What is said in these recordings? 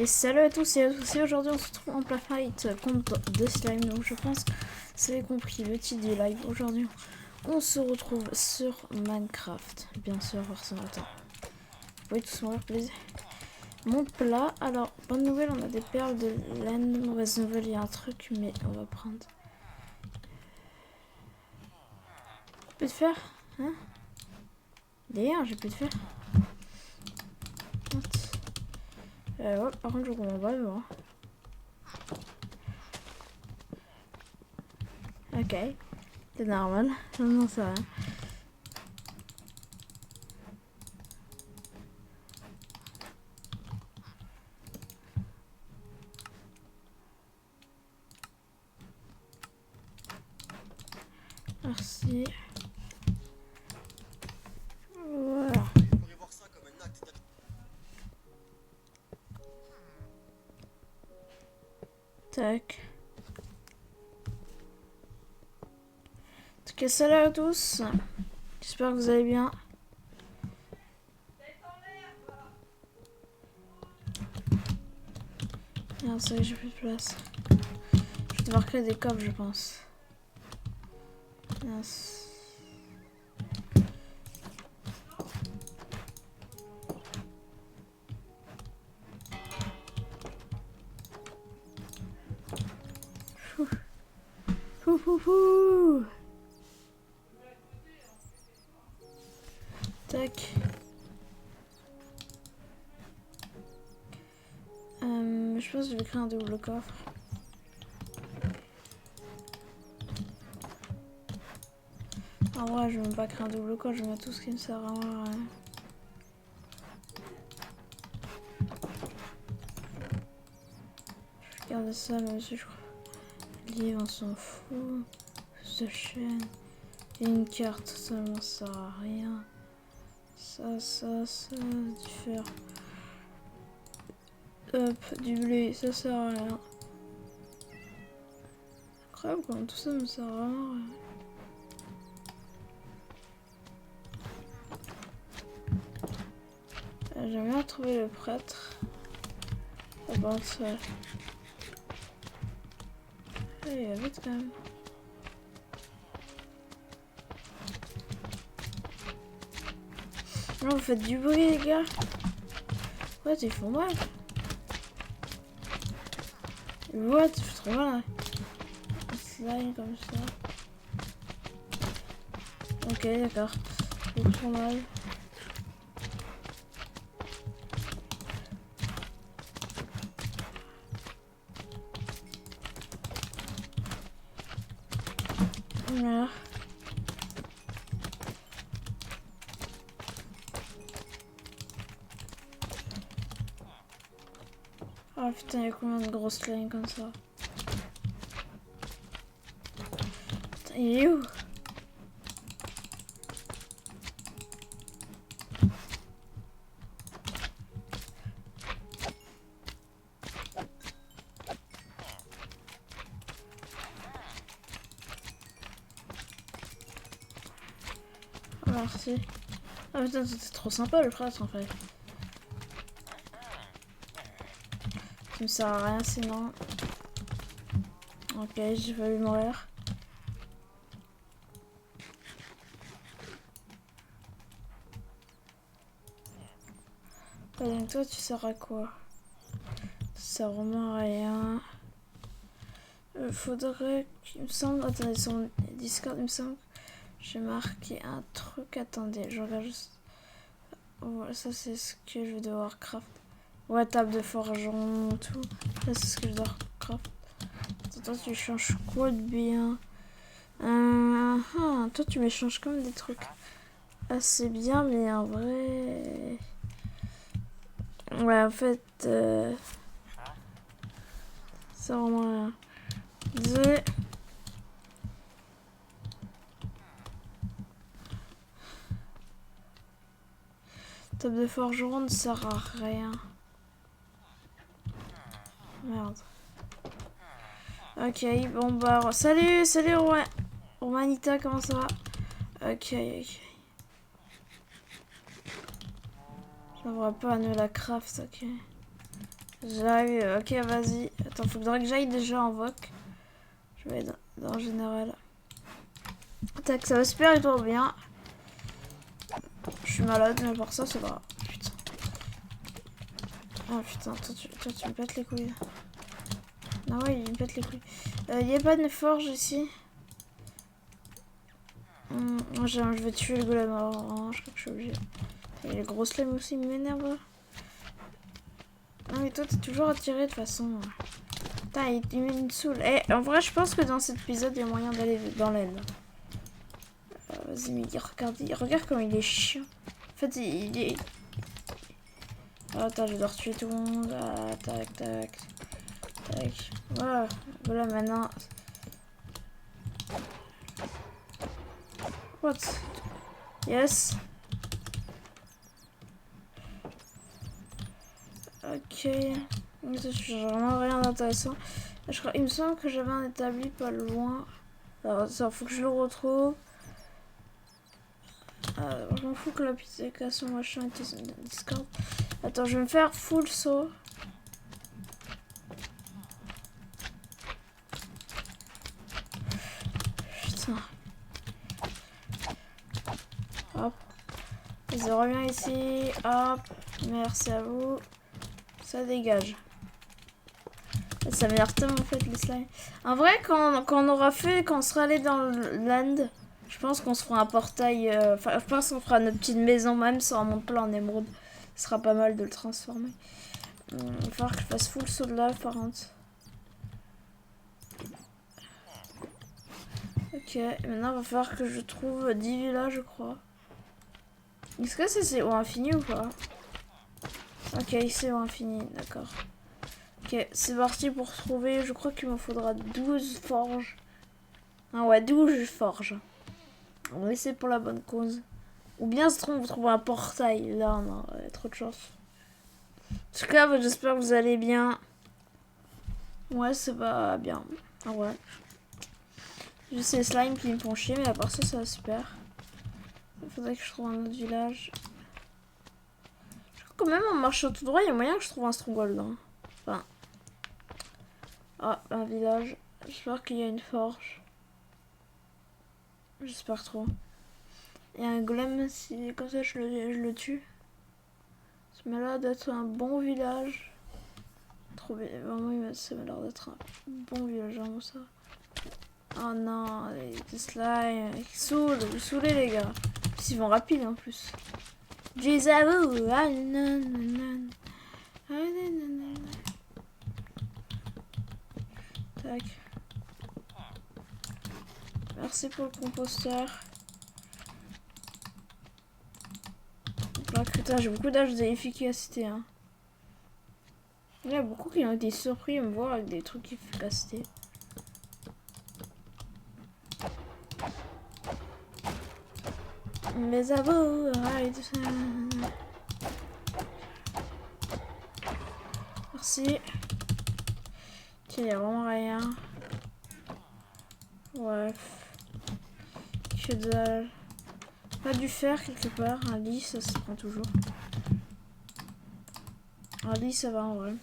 Et salut à tous et à tous, et aujourd'hui on se retrouve en plein fight contre des slimes. Donc je pense que vous avez compris le titre du live. Aujourd'hui on se retrouve sur Minecraft, bien sûr, forcément. Attends, vous pouvez tous mourir, plaisir. Mon plat, alors bonne nouvelle, on a des perles de laine. Mauvaise nouvelle, il y a un truc, mais on va prendre. Plus de fer, hein? D'ailleurs, j'ai plus de fer. Ouais, par contre je comprends pas, mais bon. Ok, c'est normal. Non, ça va. Merci. Voilà. Tac. En tout cas, salut à tous. J'espère que vous allez bien. Non, c'est vrai que j'ai plus de place. Je vais devoir créer des coffres, je pense. Yes. Tac. Je pense que je vais créer un double coffre. En vrai, je vais même pas créer un double coffre, je vais mettre tout ce qui me sert à rien. Je vais garder ça, même si je crois. Livre, on s'en fout. Plus de chaîne. Et une carte, ça ne sert à rien. Ça, du fer. Hop, du blé, ça sert à rien. Incroyable comment tout ça me sert à rien. J'aime bien trouver le prêtre. Ah bon, ça. Il va vite quand même. Non, vous faites du bruit, les gars. Ouais, ils font mal. What? Tu fais trop mal. Un slime comme ça. Ok, d'accord. C'est trop mal. Voilà. Oh putain, il y a combien de grosses slimes comme ça? Putain, il est où? Oh, merci. Ah putain, c'était trop sympa le prêtre en fait. Ça me sert à rien sinon. Ok, j'ai failli mourir. Donc toi tu sers à quoi? Ça sert vraiment à rien. Faudrait qu'il me semble... Attendez, sur mon Discord il me semble... J'ai marqué un truc, attendez, je regarde juste. Voilà, ça c'est ce que je vais devoir craft. Ouais, table de forgeron, tout. Ça c'est ce que je dois craft. Toi tu changes quoi de bien? Toi tu m'échanges comme des trucs assez bien, mais en vrai... Ouais, en fait... c'est vraiment rien. Désolé. Table de forgeron ne sert à rien. Merde. Ok, bon bah... Salut Romanita, comment ça va? Ok. J'aimerais pas à nous la craft, ok. J'arrive, ok, vas-y. Attends, faudrait que j'aille déjà en voc. Je vais dans général. Tac, ça va super et tout bien. Je suis malade, mais pour ça, c'est pas. Putain. Ah putain, toi, tu me pètes les couilles. Ah ouais, il me pète les couilles. Y a pas de forge ici. Je vais tuer le golem avant, je crois que je suis obligée. Et les grosses lames aussi m'énervent. Non mais toi t'es toujours attiré de toute façon. Putain, il me saoule. Eh, en vrai, je pense que dans cet épisode, il y a moyen d'aller dans l'aile. Vas-y, mais regarde comme il est chiant. En fait, il est... Oh, attends, je dois retuer tout le monde. Ah, tac, tac. Tac. Voilà, voilà maintenant. What? Yes. Ok. J'ai vraiment rien d'intéressant. Il me semble que j'avais un établi pas loin. Alors, ça, faut que je le retrouve. Je m'en fous que l'application machin était sur Discord. Attends, je vais me faire full saut. Putain. Hop. Je reviens ici. Hop. Merci à vous. Ça dégage. Ça m'énerve tellement en fait les slimes. En vrai, quand on sera allé dans le land, je pense qu'on se fera un portail. Enfin, je pense qu'on fera notre petite maison même sur un monde plein en émeraude. Ce sera pas mal de le transformer. Il va falloir que je fasse full saut de lave par contre. Ok, maintenant il va falloir que je trouve 10 villages, je crois. Est-ce que c'est au infini ou pas? Ok, c'est au infini, d'accord. Ok, c'est parti pour trouver. Je crois qu'il me faudra 12 forges. Ah ouais, 12 forges. On va essayer pour la bonne cause. Ou bien se trompe, vous trouvez un portail. Là, on a trop de chance. En tout cas, j'espère que vous allez bien. Ouais, c'est pas bien. Ah ouais. Juste les slimes qui me font chier, mais à part ça, ça va super. Il faudrait que je trouve un autre village. Je crois quand même en marchant tout droit, il y a moyen que je trouve un stronghold. Hein. Enfin. Ah, un village. J'espère qu'il y a une forge. J'espère trop. Il y a un golem, si comme ça je le tue. Ça m'a l'air d'être un bon village. Trop bien. Vraiment, ça m'a l'air d'être un bon village, vraiment ça. Oh non, les slimes, ils saoulez les gars. Ils vont rapide en plus. Je les avoue. Tac. Merci pour le composteur. Putain, j'ai beaucoup d'âge d'efficacité. Hein. Il y a beaucoup qui ont été surpris à me voir avec des trucs d'efficacité. Mais à vous, arrête tout ça. Merci. Ok, il n'y a vraiment rien. Ouais. Que dalle. Pas du fer quelque part. Un lit, ça se prend toujours. Un lit, ça va en vrai.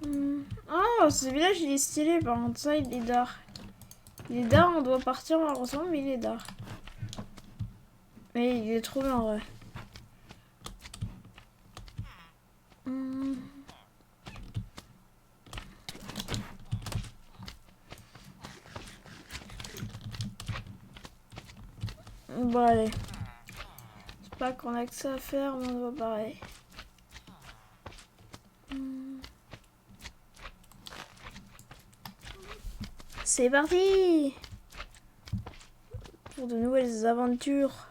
Oh, ce village il est stylé. Par contre, ça il est dark. Il est dark, on doit partir malheureusement, mais il est dark. Mais il est trop bien en vrai. Bon allez. C'est pas qu'on a que ça à faire, mais on doit pareil. C'est parti pour de nouvelles aventures.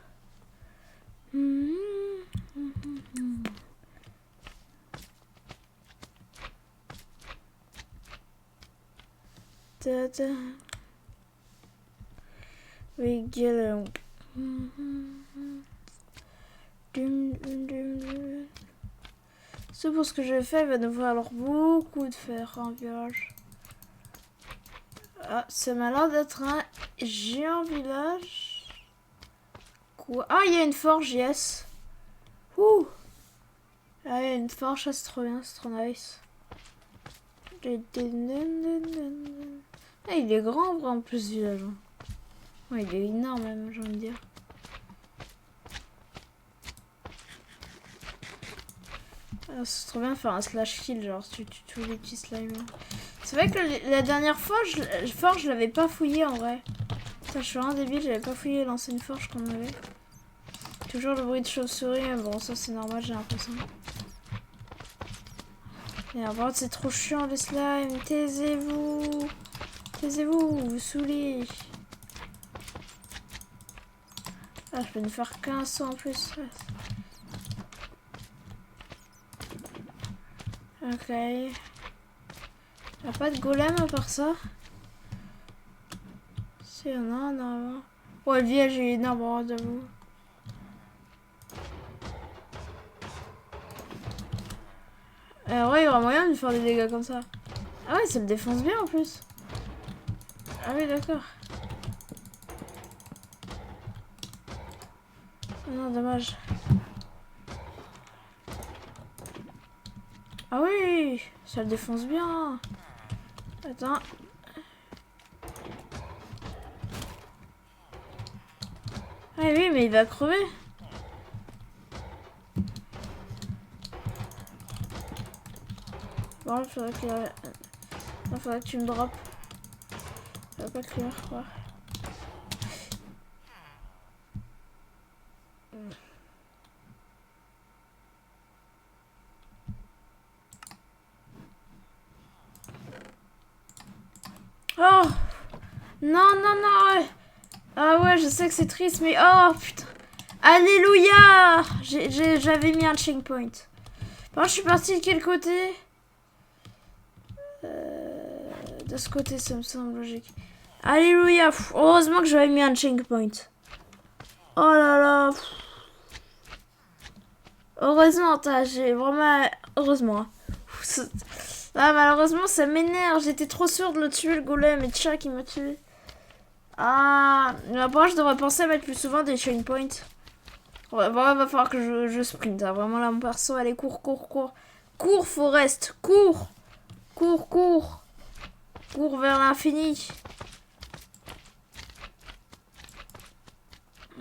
We get along. C'est pour ce que j'ai fait, il va nous falloir beaucoup de fer en village. Ah, ça m'a l'air d'être un géant village. Quoi? Ah, il y a une forge, yes. Ouh. Ah, il y a une forge, ça c'est trop bien, c'est trop nice. Ah, il est grand en vrai en plus du village. Ouais, il est énorme même, j'ai envie de dire. Ah, c'est trop bien de faire un slash kill, genre tu tues tous les petits slimes. C'est vrai que la dernière fois, forge, je l'avais pas fouillé en vrai. Ça, je suis un débile, j'avais pas fouillé l'ancienne forge qu'on avait. Toujours le bruit de chauve-souris, mais bon, ça c'est normal, j'ai l'impression. Et en vrai, c'est trop chiant les slimes, taisez-vous! Taisez-vous, vous saoulez! Ah, je peux ne faire qu'un saut en plus. Ok. Y'a pas de golem à part ça? Si, y'en a un normalement. Ouais, le village est énorme, j'avoue. Ouais, il y aura moyen de faire des dégâts comme ça. Ah ouais, ça le défonce bien en plus. Ah oui, d'accord. Ah non, dommage. Ah oui, ça le défonce bien. Attends. Ah oui, mais il va crever. Bon, il faudrait que tu me droppes. Ça va pas cuire, quoi. Oh! Non, non, non, ouais. Ah ouais, je sais que c'est triste, mais oh, putain. Alléluia! J'avais mis un checkpoint. Bon, je suis partie de quel côté? De ce côté, ça me semble logique. Alléluia! Heureusement que j'avais mis un checkpoint. Oh là là! Heureusement, j'ai vraiment... Heureusement. Ah, malheureusement, ça m'énerve. J'étais trop sûre de le tuer, le golem, et Tcha qui m'a tué. Ah, après, je devrais penser à mettre plus souvent des checkpoints. Ouais, va falloir que je sprint. Hein. Vraiment, là, mon perso, allez, cours, cours, cours. Cours, Forest, cours! Cours, cours! Cours vers l'infini.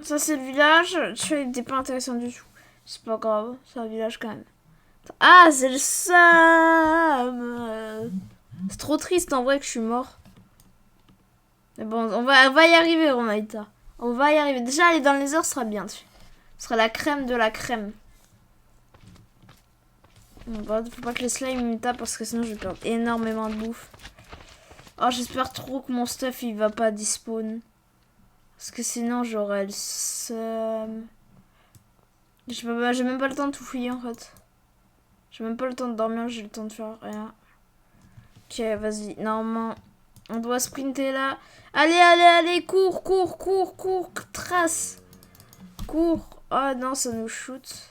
Ça, c'est le village. Tu n'était pas intéressant du tout. C'est pas grave, c'est un village quand même. Ah, c'est le Sam. C'est trop triste en vrai que je suis mort. Mais bon, on va y arriver, Romaïta. On va y arriver. Déjà, aller dans les heures sera bien. Ce sera la crème de la crème. Bon, faut pas que les slimes me tapent parce que sinon je vais perdre énormément de bouffe. Oh, j'espère trop que mon stuff il va pas despawn. Parce que sinon j'aurais le seum. J'ai même pas le temps de tout fouiller en fait. J'ai même pas le temps de dormir, j'ai le temps de faire rien. Ok, vas-y. Normalement, on doit sprinter là. Allez, allez, allez, cours, cours, cours, cours, trace. Cours. Oh non, ça nous shoot.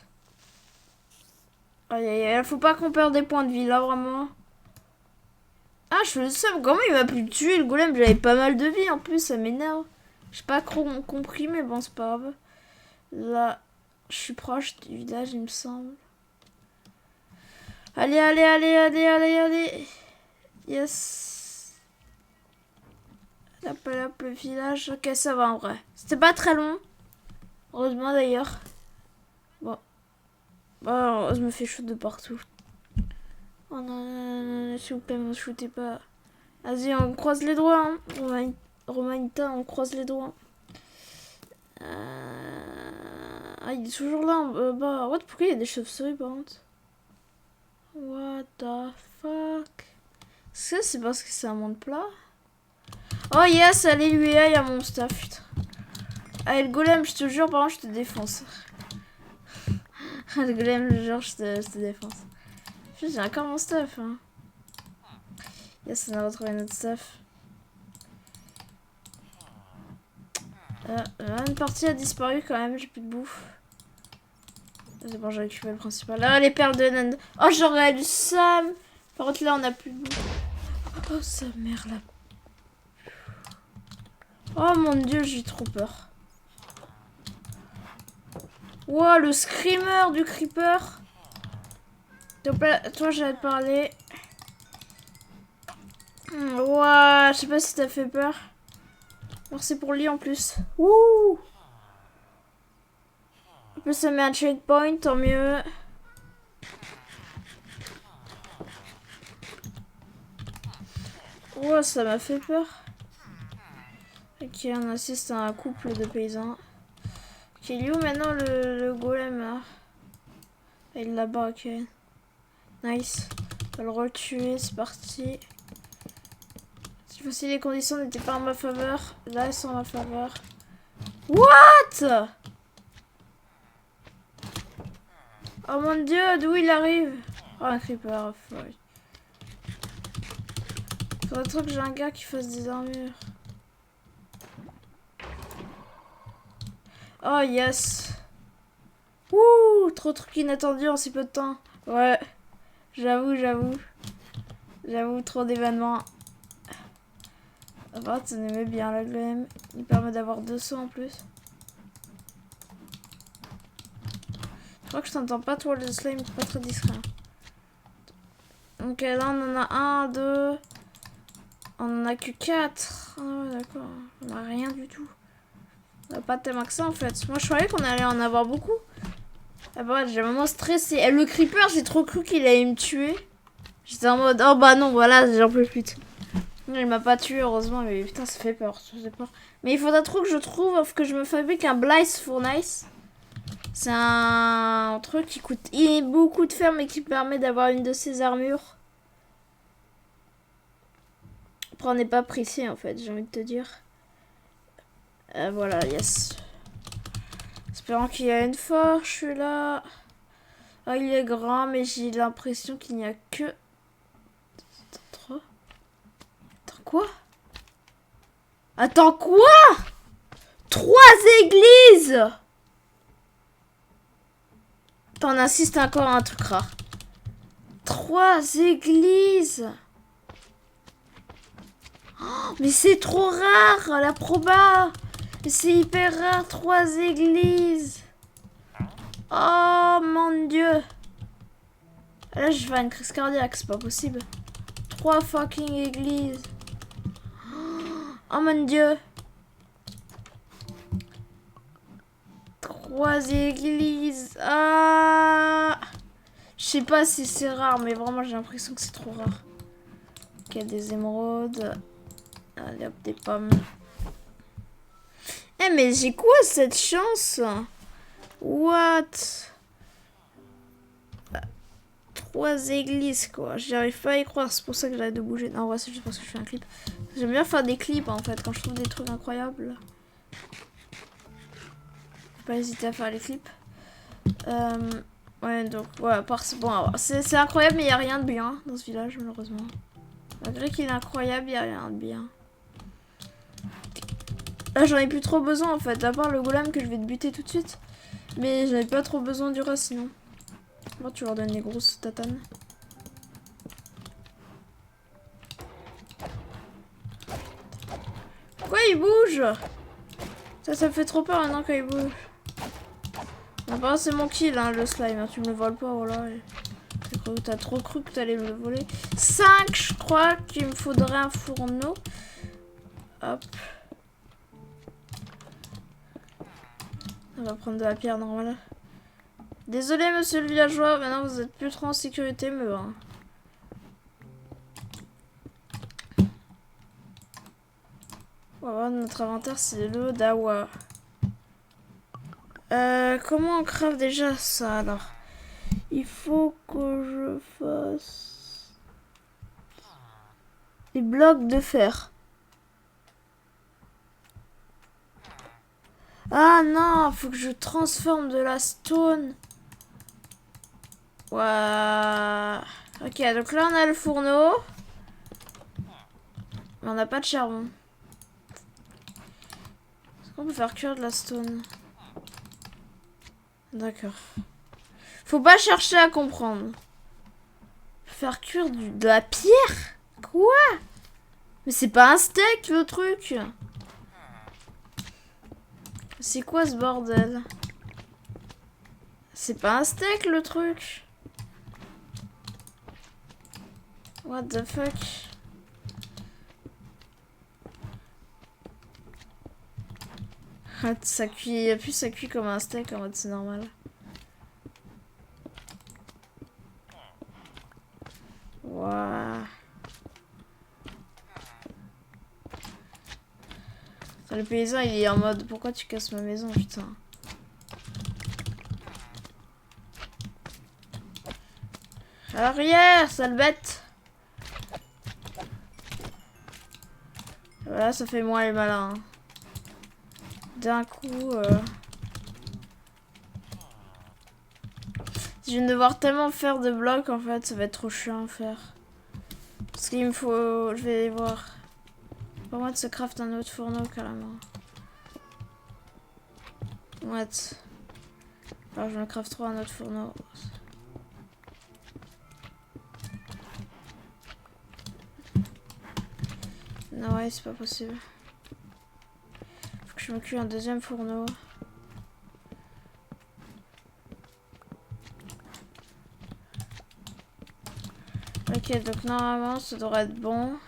Aïe, aïe, aïe. Faut pas qu'on perde des points de vie là, vraiment. Ah, je fais le seum. Comment il m'a pu tuer le golem? J'avais pas mal de vie en plus, ça m'énerve. J'ai pas compris, mais bon, c'est pas grave. Là, je suis proche du village, il me semble. Allez, allez, allez, allez, allez, allez. Yes. Hop, hop, le village. Ok, ça va en vrai. C'était pas très long. Heureusement d'ailleurs. Bon. Bon, je me fais shoot de partout. Oh non, non, non, s'il vous plaît, ne me shootez pas. Vas-y, on croise les doigts. Hein. Romanita, on croise les doigts. Ah, il est toujours là en bas. What? Pourquoi il y a des chauves-souris par contre? What the fuck? Est-ce que c'est parce que c'est un monde plat? Oh yes, allez lui, il y a mon stuff, putain. Allez, le golem, je te jure, par contre, je te défonce. Le golem, je te jure, je te défonce. J'ai encore mon stuff. Hein. Yes, on a retrouvé notre stuff. Une partie a disparu quand même, j'ai plus de bouffe. C'est bon, j'ai récupéré le principal. Là, les perles de Nand. Oh, j'aurais du Sam. Par contre, là, on a plus de bouffe. Oh, sa mère, là. Oh mon dieu, j'ai trop peur. Wow, le screamer du creeper. Toi, j'allais te parler. Ouah, je sais pas si t'as fait peur. Merci pour lui en plus. Wouh! En plus, ça met un checkpoint, tant mieux. Ouah, ça m'a fait peur. Ok, on assiste à un couple de paysans. Ok, il est où maintenant le golem là? Il est là-bas, ok. Nice. On va le retuer, c'est parti. Cette fois-ci, les conditions n'étaient pas en ma faveur. Là, elles sont en ma faveur. What? Oh mon dieu, d'où il arrive? Oh, un creeper. Faudrait trop que j'ai un gars qui fasse des armures. Oh yes. Ouh, trop de trucs inattendus en si peu de temps. Ouais, j'avoue, trop d'événements. Ah, ça m'aimait bien la glaive. Il permet d'avoir 200 en plus. Je crois que je t'entends pas, toi, le slime, c'est pas très discret. Ok, là on en a 1, 2. On en a que 4. Ah ouais, d'accord. On a rien du tout. On a pas tellement que ça en fait. Moi je croyais qu'on allait en avoir beaucoup. Ah bah j'ai vraiment stressé. Et le creeper, j'ai trop cru qu'il allait me tuer. J'étais en mode, oh bah non, voilà, j'en peux plus. Il m'a pas tué heureusement, mais putain, ça fait peur. Mais il faudra trop que je trouve que je me fabrique un Blaze Furnace. C'est un truc qui coûte beaucoup de fer, mais qui permet d'avoir une de ces armures. Après, on n'est pas pressé en fait, j'ai envie de te dire. Voilà, yes. Espérant qu'il y a une forge, je suis là. Ah, il est grand, mais j'ai l'impression qu'il n'y a que... Attends, quoi? Attends, quoi? 3 églises! T'en insistes encore à un truc rare. 3 églises! Oh, mais c'est trop rare, la proba! C'est hyper rare, 3 églises! Oh mon dieu! Là, je vais faire une crise cardiaque, c'est pas possible. 3 fucking églises! Oh mon dieu! 3 églises! Ah! Je sais pas si c'est rare, mais vraiment, j'ai l'impression que c'est trop rare. Ok, des émeraudes. Allez hop, des pommes. Eh, mais j'ai quoi cette chance? What? 3 églises, quoi. J'arrive pas à y croire, c'est pour ça que j'arrête de bouger. Non, ouais, c'est juste parce que je fais un clip. J'aime bien faire des clips, en fait, quand je trouve des trucs incroyables. Faut pas hésiter à faire les clips. Ouais, donc, ouais, bon, c'est incroyable, mais il n'y a rien de bien dans ce village, malheureusement. Malgré qu'il est incroyable, il n'y a rien de bien. Là, j'en ai plus trop besoin, en fait, à part le golem que je vais te buter tout de suite. Mais j'avais pas trop besoin du reste, sinon. Moi, tu leur donnes des grosses tatanes. Quoi, il bouge? Ça me fait trop peur maintenant quand il bouge. Enfin, c'est mon kill, hein, le slime. Hein, tu me le voles pas, voilà. T'as trop cru que t'allais me le voler. 5, je crois qu'il me faudrait un fourneau. Hop. On va prendre de la pierre normale. Désolé, monsieur le villageois. Maintenant, vous êtes plus trop en sécurité, mais bon. On va voir notre inventaire, c'est le dawa. Comment on crave déjà ça alors? Il faut que je fasse des blocs de fer. Ah non, faut que je transforme de la stone. Ouais. Ok, donc là on a le fourneau. Mais on n'a pas de charbon. Est-ce qu'on peut faire cuire de la stone? D'accord. Faut pas chercher à comprendre. Faire cuire de la pierre? Quoi? Mais c'est pas un steak le truc. C'est quoi ce bordel? C'est pas un steak le truc. What the fuck? Ça cuit, plus ça cuit comme un steak en mode c'est normal. Waouh. Le paysan il est en mode pourquoi tu casses ma maison putain. Arrière, sale bête. Voilà, ça fait moins les malins. D'un coup... Je viens de devoir tellement faire de blocs en fait, ça va être trop chiant à faire. Parce qu'il me faut... Je vais voir. Pas moi de se craft un autre fourneau carrément. What? Alors je me craft trop un autre fourneau. Non ouais, c'est pas possible. Faut que je me cuise un deuxième fourneau. Ok, donc normalement ça devrait être bon.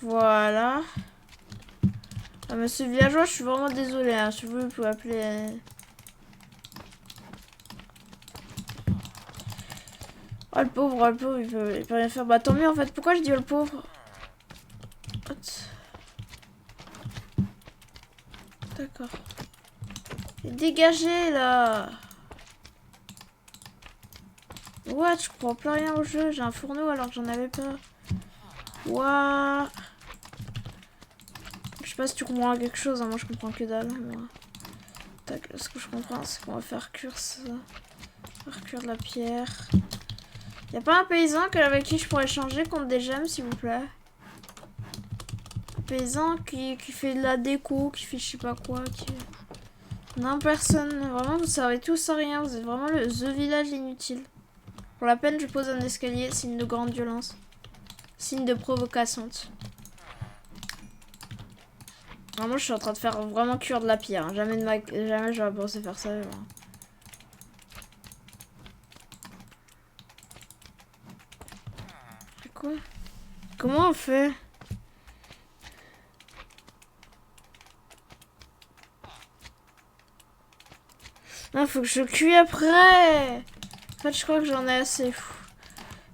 Voilà. Ah, monsieur villageois, je suis vraiment désolée. Hein. Si vous voulez, vous pouvez appeler. Oh le pauvre, il peut rien faire. Bah tant mieux en fait. Pourquoi je dis oh, le pauvre? D'accord. Dégagez là. What? Je comprends plus rien au jeu. J'ai un fourneau alors que j'en avais pas. What? Je sais pas si tu comprends quelque chose. Hein. Moi je comprends que dalle. Moi. Tac, ce que je comprends c'est qu'on va faire cuire ça. Faire cuire de la pierre. Y'a pas un paysan avec qui je pourrais échanger contre des gemmes s'il vous plaît? Un paysan qui fait de la déco, qui fait je sais pas quoi. Non, personne. Vraiment, vous servez tous à rien. Vous êtes vraiment the village inutile. Pour la peine, je pose un escalier. Signe de grande violence. Signe de provocation. Vraiment, je suis en train de faire vraiment cuire de la pierre. Hein. Jamais j'aurais pensé faire ça. Genre. Quoi? Comment on fait? Non, faut que je cuis après. En fait, je crois que j'en ai assez.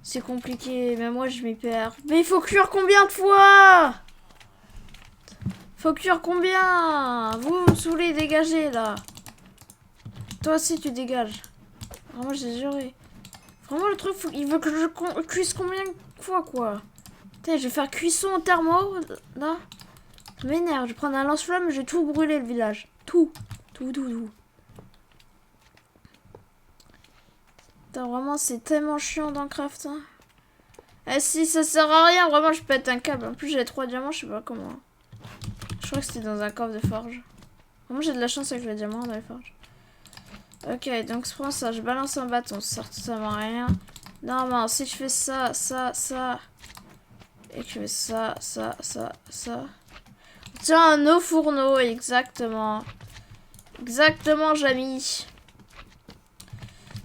C'est compliqué, mais moi je m'y perds. Mais il faut cuire combien de fois? Faut cuire combien? Vous me saoulez, dégagez là. Toi aussi tu dégages. Vraiment j'ai juré. Vraiment le truc, il veut que je cuise combien de fois quoi? Putain, je vais faire cuisson en thermo là. Ça m'énerve, je vais prendre un lance-flamme, je vais tout brûler le village. Tout. Putain, vraiment c'est tellement chiant dans Craft. Hein. Eh si ça sert à rien, vraiment je pète un câble. En plus j'ai 3 diamants, je sais pas comment. Je crois que c'était dans un coffre de forge. Vraiment j'ai de la chance avec les diamants dans les forges. Ok, donc je prends ça, je balance un bâton, ça sert totalement à rien. Normalement, si je fais ça, et que je fais ça. Tiens, un eau fourneau, exactement. Exactement, Jamy.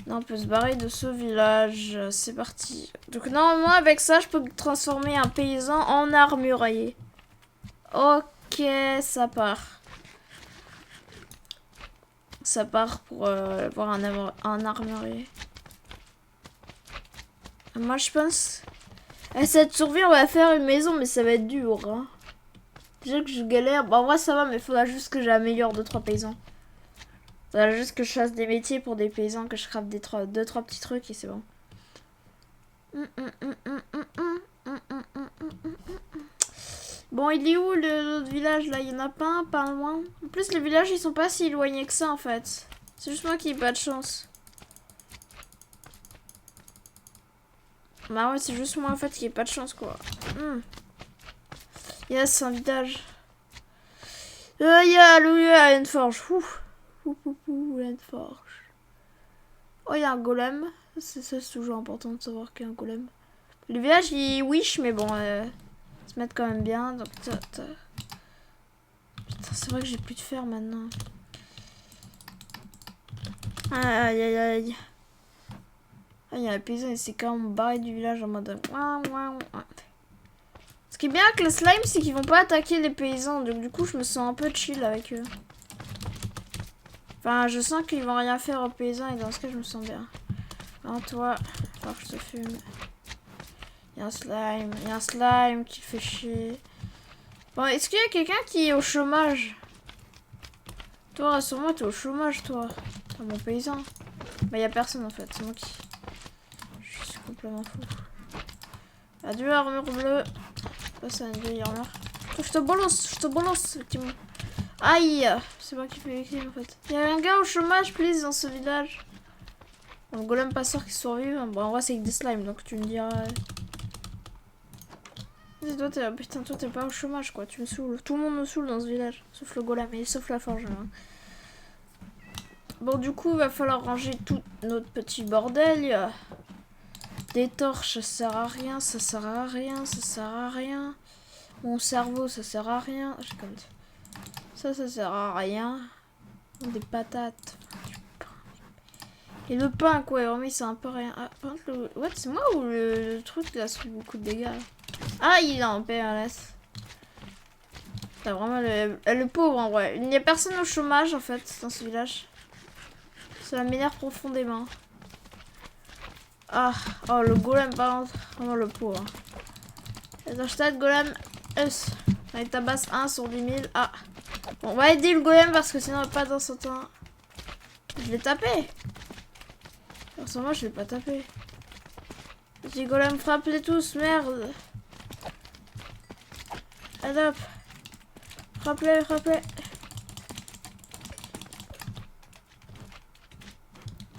Non, on peut se barrer de ce village. C'est parti. Donc normalement, avec ça, je peux transformer un paysan en armurier. Ok, ça part. Ça part pour avoir un armurier. Moi, je pense... cette survie, on va faire une maison, mais ça va être dur. Hein. Déjà que je galère. Bah, en vrai, ça va, mais il faudra juste que j'améliore 2-3 paysans. Faudra juste que je fasse des métiers pour des paysans, que je craft 2-3 petits trucs et c'est bon. Bon, il est où l'autre village là? Il y en a pas un, pas loin. En plus, les villages ils sont pas si éloignés que ça en fait. C'est juste moi qui ai pas de chance. Bah ouais, c'est juste moi en fait qui ai pas de chance quoi. Yes, un village. Il y a une forge. Une forge. Oh, il y a un golem. C'est toujours important de savoir qu'il y a un golem. Le village il wish, mais bon, se mettre quand même bien. Donc, putain, c'est vrai que j'ai plus de fer maintenant. Aïe. Ah, il y a un paysan, il s'est quand même barré du village en mode... ouin, ouin, ouin. Ce qui est bien avec les slimes, c'est qu'ils vont pas attaquer les paysans. Donc du coup, je me sens un peu chill avec eux. Enfin, je sens qu'ils vont rien faire aux paysans et dans ce cas, je me sens bien. Alors toi, faut que je te fume. Il y a un slime qui fait chier. Bon, est-ce qu'il y a quelqu'un qui est au chômage? Toi, rassure-moi, t'es au chômage, toi. T'es mon paysan. Bah, y a personne en fait, c'est moi qui... Je suis complètement fou. Adieu, armure bleue. Ça, c'est un vieille armure. Je te bolosse, Timo. Aïe, c'est moi qui fais les crimes en fait. Y a un gars au chômage, please, dans ce village. Bon, le golem passeur qui survive. Bon, en vrai, c'est avec des slimes, donc tu me diras. Toi, putain, toi, t'es pas au chômage, quoi. Tu me saoules. Tout le monde me saoule dans ce village. Sauf le golem, et sauf la forge. Hein. Bon, du coup, il va falloir ranger tout notre petit bordel. Des torches, ça sert à rien, ça sert à rien, ça sert à rien. Mon cerveau, ça sert à rien. Ça sert à rien. Des patates. Et le pain, quoi, vraiment, c'est un peu rien. Ah, par contre, le... What, c'est moi ou le truc là, fait beaucoup de dégâts? Ah, il est en PLS. T'as vraiment le pauvre en vrai. Il n'y a personne au chômage en fait dans ce village. Cela m'énerve profondément. Ah, oh le golem par contre. Vraiment le pauvre. Hashtag golem S. Avec ta base 1 sur 10 000. Ah. Bon, on va aider le golem parce que sinon on va pas dans son temps. Je l'ai tapé. Sur moi je l'ai pas tapé. Petit golem, frappe-les tous, merde. Allez hop. Frappe-les, frappe-les.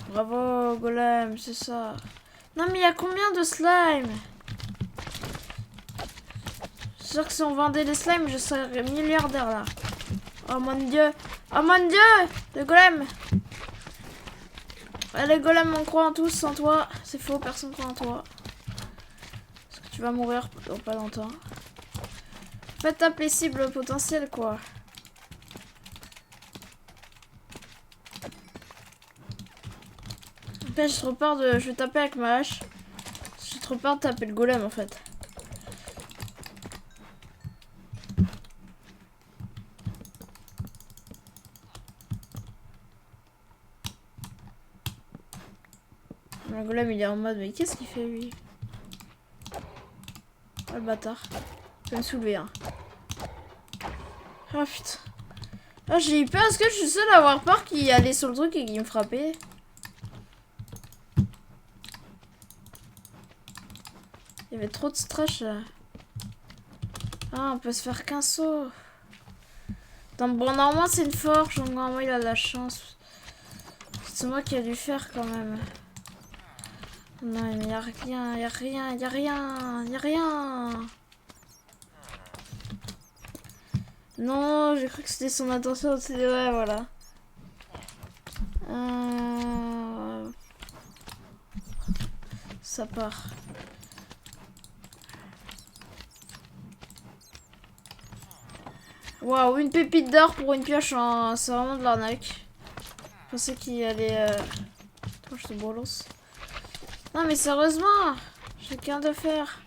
Bravo, golem, c'est ça. Non, mais il y a combien de slime? Je suis sûr que si on vendait les slimes, je serais milliardaire là. Oh mon dieu. Oh mon dieu. Le golem. Allez, golem, on croit en tous sans toi. C'est faux, personne croit en toi. Parce que tu vas mourir dans pas longtemps. Faites taper les cibles potentielles, quoi. Après, j'ai trop peur de... Je vais taper avec ma hache. J'ai trop peur de taper le golem, en fait. Le golem, il est en mode... Mais qu'est-ce qu'il fait, lui? Oh, le bâtard. Je vais me soulever, hein. Oh, putain. Ah, j'ai eu peur. Est-ce que je suis seule à avoir peur qu'il allait sur le truc et qu'il me frappait? Il y avait trop de stretch là. Ah, on peut se faire qu'un saut. Attends, bon, normalement c'est une forge, donc normalement il a de la chance. C'est moi qui ai dû faire quand même. Non, mais y a rien, y a rien, y a rien, y a rien. Non, j'ai cru que c'était son intention. Ouais, voilà. Ça part. Waouh, une pépite d'or pour une pioche, hein. C'est vraiment de l'arnaque. Je pensais qu'il allait... Attends, je te bolosse. Non mais sérieusement, j'ai qu'un de faire.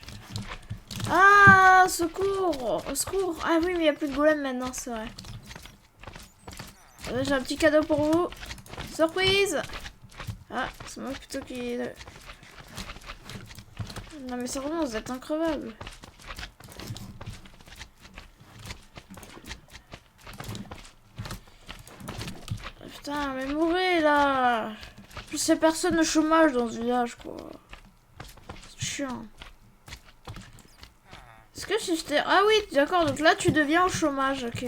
Ah, secours, au secours. Ah oui, mais il n'y a plus de golem maintenant, c'est vrai. J'ai un petit cadeau pour vous. Surprise. Ah, c'est moi plutôt qui... Non mais sérieusement, vous êtes increvables. Putain, mais mourrez là. Je sais personne au chômage dans ce village, quoi. C'est chiant. Est-ce que si je t'ai... Ah oui, d'accord, donc là tu deviens au chômage, ok.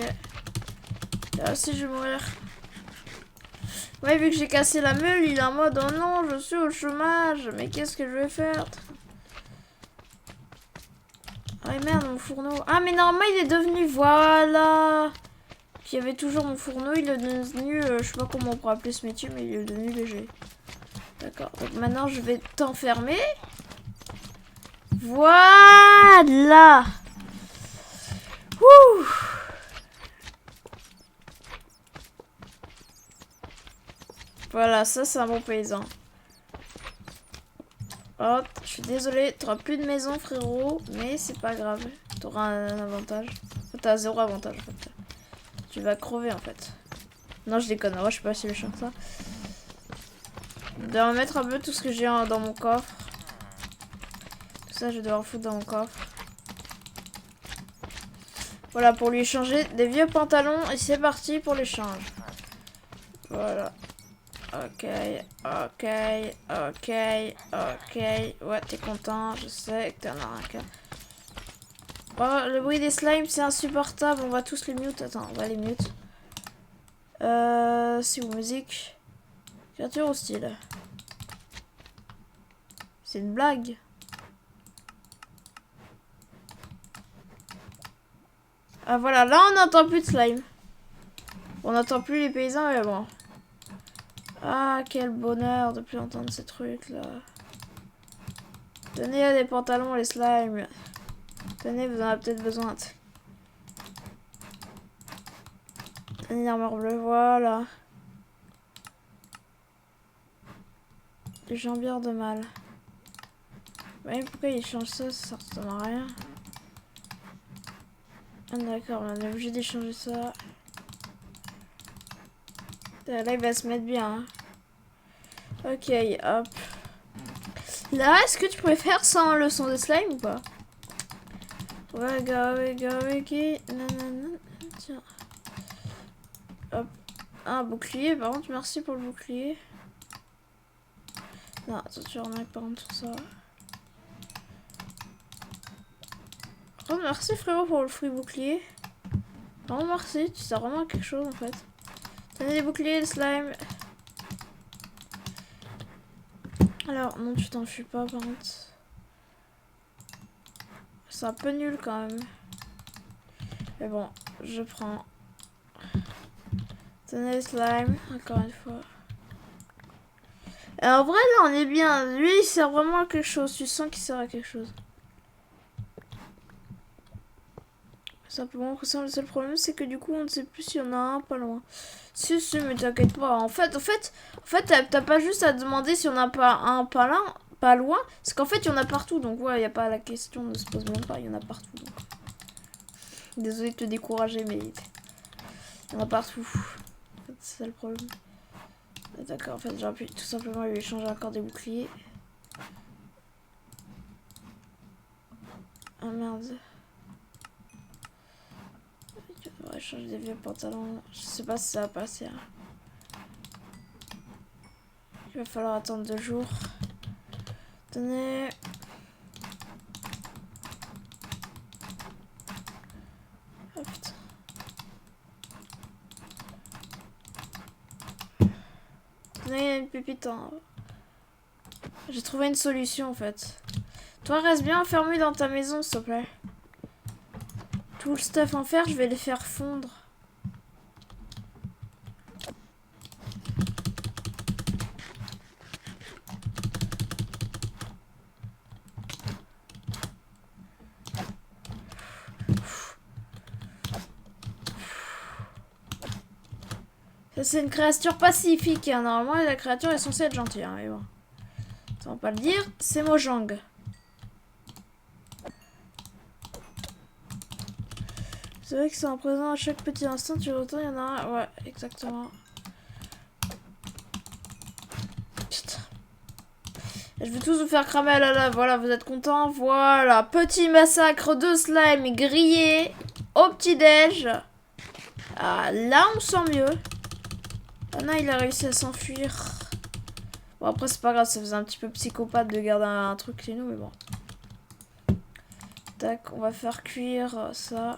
Là aussi je vais mourir. Ouais, vu que j'ai cassé la meule, il est en mode oh non, je suis au chômage, mais qu'est-ce que je vais faire? Ah merde, mon fourneau. Ah mais normalement il est devenu, voilà. Il y avait toujours mon fourneau, il est devenu, je sais pas comment on pourrait appeler ce métier, mais il est devenu léger. D'accord, donc maintenant je vais t'enfermer. Voilà. Ouh. Voilà, ça c'est un bon paysan. Oh, je suis désolée, t'auras plus de maison, frérot, mais c'est pas grave. T'auras un avantage. T'as 0 avantage, en fait. Tu vas crever, en fait. Non, je déconne, moi, je suis pas si méchant que ça. Je vais remettre un peu tout ce que j'ai dans mon coffre. Tout ça, je vais devoir foutre dans mon coffre. Voilà, pour lui échanger des vieux pantalons, et c'est parti pour l'échange. Voilà. Ok, ok, ok, ok. Ouais, t'es content, je sais que t'en as un cas. Oh, le bruit des slimes, c'est insupportable. On va tous les mute. Attends, on va les mute. C'est où, musique? Créature hostile. C'est une blague. Ah voilà, là on n'entend plus de slime. On n'entend plus les paysans, mais bon. Ah, quel bonheur de plus entendre ces trucs là. Tenez des pantalons, les slimes. Tenez, vous en avez peut-être besoin. Tenez une armure bleue, voilà. Des jambières de mal. Mais pourquoi il change ça? Ça ressemble à rien. Ah, d'accord, on est obligé d'échanger ça. Là, il va se mettre bien. Hein. Ok, hop. Là, est-ce que tu préfères sans le son de slime ou pas? Ouais, ok. Nanana. Tiens. Hop. Un bouclier, par contre, merci pour le bouclier. Non, attends, tu remets par contre sur ça. Oh, merci frérot pour le fruit bouclier. Vraiment merci, tu sers vraiment à quelque chose en fait. Tenez des boucliers, le slime. Alors, non, tu t'enfuis pas par contre. C'est un peu nul quand même. Mais bon, je prends. Tenez le slime, encore une fois. Et en vrai, là, on est bien. Lui, il sert vraiment à quelque chose. Tu sens qu'il sert à quelque chose. Simplement, le seul problème, c'est que du coup, on ne sait plus s'il y en a un pas loin. Si, mais t'inquiète pas. En fait, t'as pas juste à demander si on a pas un pas loin. Parce qu'en fait, il y en a partout. Donc, ouais, il n'y a pas la question ne se pose même pas. Il y en a partout. Donc. Désolée de te décourager, mais il y en a partout. En fait, c'est ça le problème. D'accord, en fait, j'aurais pu tout simplement lui échanger encore des boucliers. Ah merde. Je devrais changer des vieux pantalons. Je sais pas si ça va passer. Hein. Il va falloir attendre 2 jours. Tenez. Oh putain. Tenez, une pépite. Hein. J'ai trouvé une solution en fait. Toi, reste bien enfermé dans ta maison, s'il te plaît. Tout le stuff en fer, je vais les faire fondre. C'est une créature pacifique. Hein. Normalement, la créature est censée être gentille. Hein, mais bon. Ça va pas le dire. C'est Mojang. C'est vrai que c'est en présent à chaque petit instant. Tu retournes, il y en a un. Ouais, exactement. Putain. Je vais tous vous faire cramer à la lave. Voilà, vous êtes contents? Voilà. Petit massacre de slime grillé au petit-déj. Ah, là, on sent mieux. Ah non, il a réussi à s'enfuir. Bon, après, c'est pas grave, ça faisait un petit peu psychopathe de garder un truc chez nous, mais bon. Tac, on va faire cuire ça.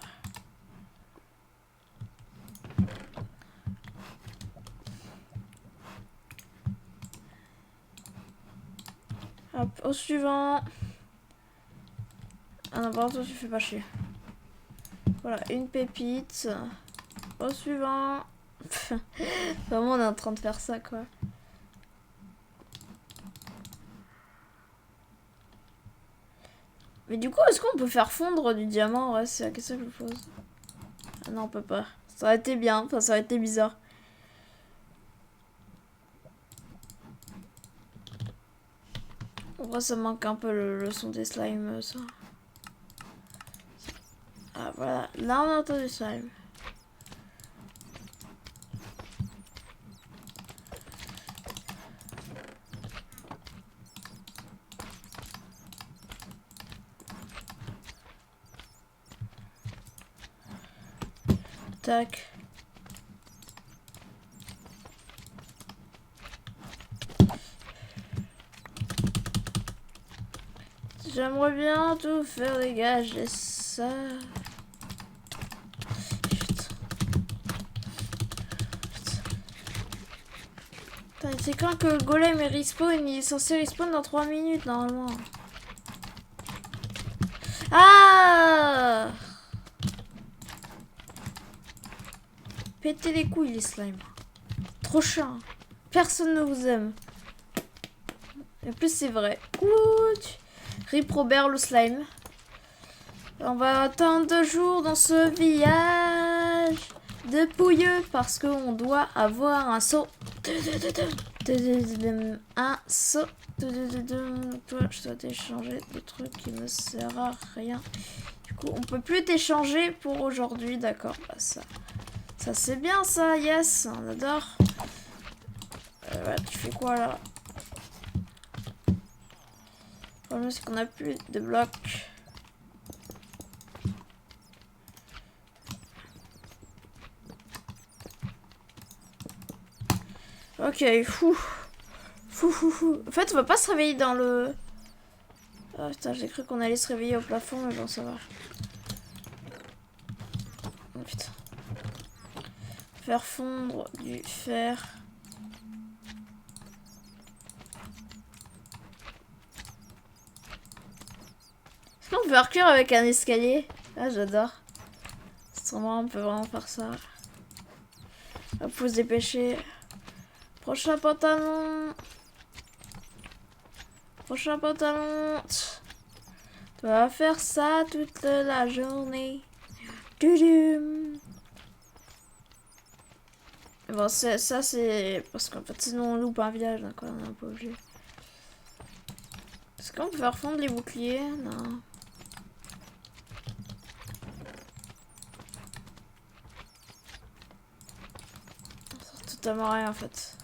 Hop, au suivant. Ah non, par contre, tu fais pas chier. Voilà, une pépite. Au suivant. Vraiment, on est en train de faire ça, quoi. Mais du coup, est-ce qu'on peut faire fondre du diamant? Ouais, c'est la question que je vous pose. Ah non, on peut pas. Ça aurait été bien, enfin, ça aurait été bizarre. En vrai, ça manque un peu le son des slimes, ça. Ah, voilà. Là, on entend du slime. Tac. J'aimerais bien tout faire dégager ça. Putain, c'est quand que le golem est respawn? Il est censé respawn dans 3 minutes normalement. Ah! Pétez les couilles les slimes. Trop chiant. Personne ne vous aime. Et en plus c'est vrai. Ouch. Rip Robert le slime. On va attendre 2 jours dans ce village de pouilleux parce qu'on doit avoir un saut. Un saut. Toi, je dois t'échanger des trucs qui ne servent à rien. Du coup, on peut plus t'échanger pour aujourd'hui, d'accord. Bah, ça c'est bien ça, yes, on adore. Ouais, tu fais quoi là? Le problème c'est qu'on a plus de blocs. Ok, fou. En fait, on va pas se réveiller dans le... Oh putain, j'ai cru qu'on allait se réveiller au plafond, mais bon, ça va. Oh putain. Faire fondre du fer. Est-ce qu'on peut faire cuire avec un escalier? Ah, j'adore. On peut vraiment faire ça. Hop, faut se dépêcher. Prochain pantalon. Prochain pantalon. Tu vas faire ça toute la journée. Bon, ça c'est parce qu'en fait sinon on loupe un village, donc on est un peu obligé. Est-ce qu'on peut faire fondre les boucliers? Non. Ça sert totalement rien en fait.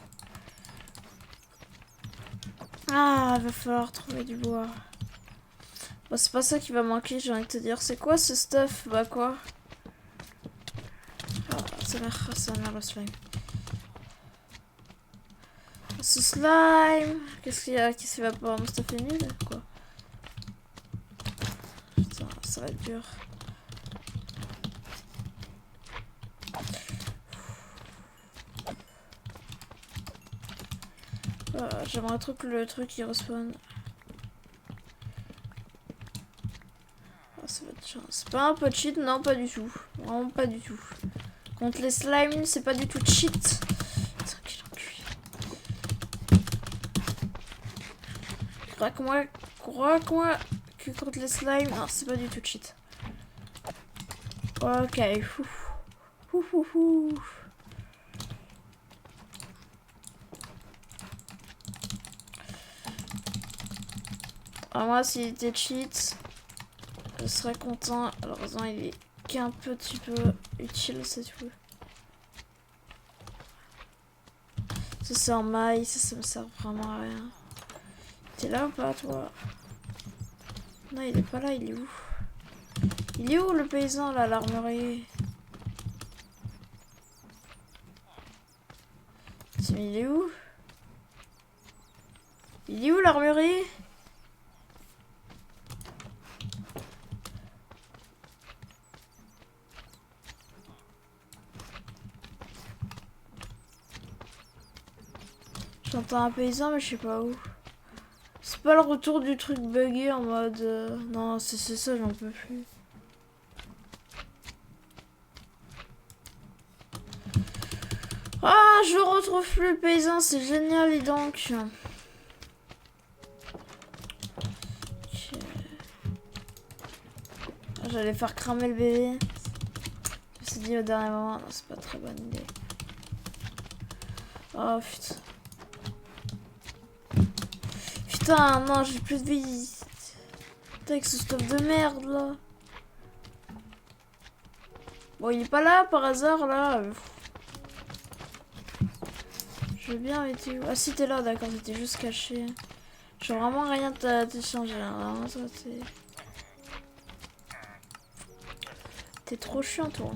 Ah, il va falloir trouver du bois. Bon, c'est pas ça qui va manquer, j'ai envie de te dire. C'est quoi ce stuff? Bah quoi? Ah, ça m'a le slime. Ce slime! Qu'est-ce qu'il y a? Qu'est-ce qu'il va pouvoir me stuffer nul? Quoi? Putain, ça va être dur. J'aimerais trop que le truc il respawn. Oh, ça va être chiant. C'est pas un peu de cheat? Non, pas du tout. Vraiment pas du tout. Contre les slimes, c'est pas du tout cheat. Putain, quel enculé. Crois-moi que contre les slimes, non, c'est pas du tout cheat. Ok, Alors moi, s'il était cheat, je serais content. Malheureusement, il est qu'un petit peu utile, c'est tout. Ça c'est en maille, ça me sert vraiment à rien. T'es là ou pas, toi? Non, il est pas là, il est où? Il est où le paysan là, l'armurier? Mais il est où? Il est où l'armurier? J'entends un paysan mais je sais pas où. C'est pas le retour du truc buggé en mode... Non, c'est ça, j'en peux plus. Ah, je retrouve plus le paysan, c'est génial, et donc. Okay. J'allais faire cramer le bébé. Je me suis dit au dernier moment, non, c'est pas très bonne idée. Oh putain. putain, non, j'ai plus de vie. Putain, avec ce stuff de merde là. Bon, il est pas là par hasard là. Je veux bien, mais tu. Ah, si t'es là, d'accord, t'étais juste caché. J'ai vraiment rien t'échanger. Hein. Vraiment, toi, t'es trop chiant, toi.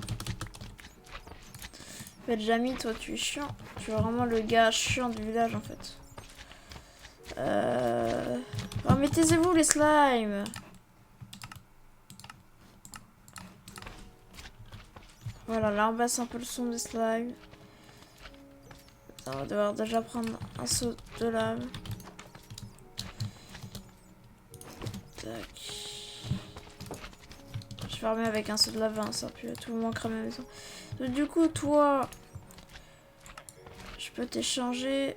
En fait, Jamie, toi, tu es chiant. Tu es vraiment le gars chiant du village, en fait. Oh, mais taisez-vous, les slimes. Voilà, là, on baisse un peu le son des slimes. On va devoir déjà prendre un seau de lave. Tac. Je vais remettre avec un seau de lave, hein, ça pue tout le monde cramer la maison. Donc, du coup, toi, je peux t'échanger.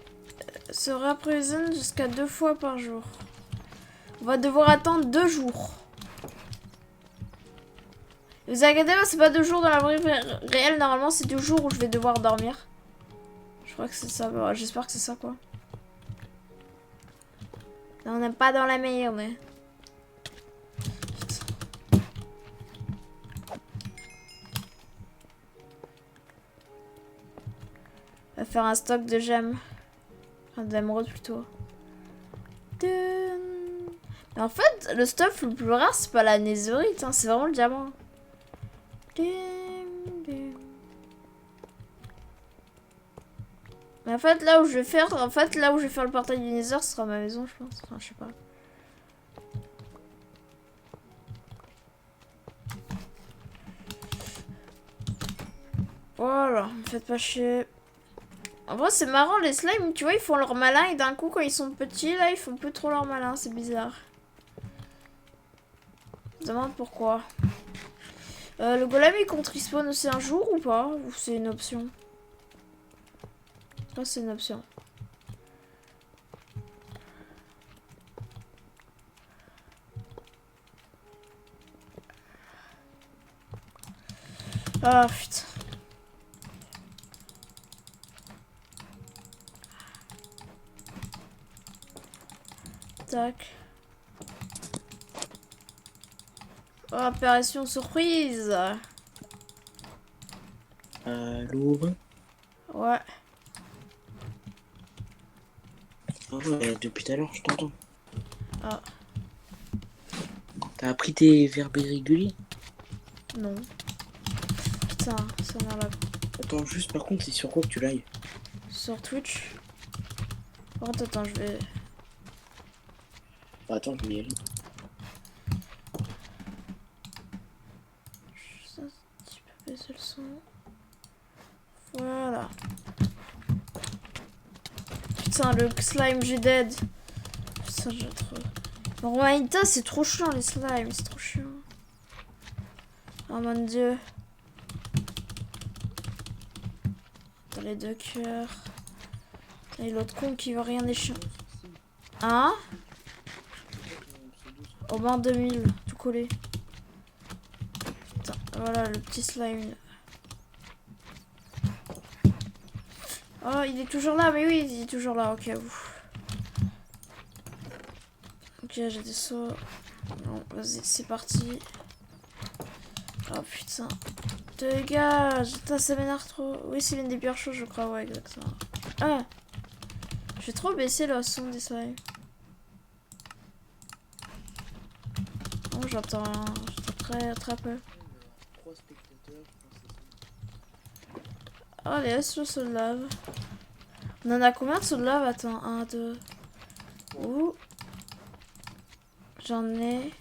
Se représente jusqu'à 2 fois par jour. On va devoir attendre 2 jours. Vous inquiétez pas, c'est pas 2 jours dans la vie réelle. Normalement, c'est 2 jours où je vais devoir dormir. Je crois que c'est ça. Bah, j'espère que c'est ça, quoi. Là, on n'est pas dans la merde. Mais... On va faire un stock de gemmes. Enfin, d'émeraudes plutôt. Mais en fait, le stuff le plus rare, c'est pas la netherite, hein, c'est vraiment le diamant. Mais en fait, là où je vais faire, le portail du nether, ce sera ma maison, je pense. Enfin, je sais pas. Voilà, me faites pas chier. En vrai, c'est marrant, les slimes, tu vois, ils font leur malin et d'un coup, quand ils sont petits, là, ils font plus trop leur malin, c'est bizarre. Je me demande pourquoi. Le golem, il compte respawn aussi un jour ou pas? Ou c'est une option? Je pense que c'est une option. Ah, putain. Tac. Oh, apparition surprise. Allô? Ouais. Ah ouais, depuis tout à l'heure, je t'entends. Ah. T'as appris tes verbes irréguliers? Non. Putain, ça m'a la... Attends, juste par contre, c'est sur quoi que tu live? Sur Twitch. Par contre, attends, je vais... Bah, attends, je vais y aller. Juste un petit peu baisser le son. Voilà. Putain, le slime, j'ai dead. Putain, j'ai trop... En réalité, c'est trop chiant, les slimes, c'est trop chiant. Oh mon dieu. T'as les 2 cœurs. Et l'autre con qui veut rien échanger. Hein? Au moins 2000, tout collé. Putain, voilà le petit slime. Oh, il est toujours là, mais oui, il est toujours là, ok, ouf. Ok, j'ai des sauts. Non, vas-y, c'est parti. Oh putain. Dégage, putain, ça m'énerve trop. Oui, c'est l'une des pires choses, je crois, ouais, exactement. Ah! Je vais trop baisser le son des slimes. Oh, j'entends très, très peu. Oh, les sauts de lave. On en a combien de sauts de lave? Attends, 1, 2. Ouh. J'en ai.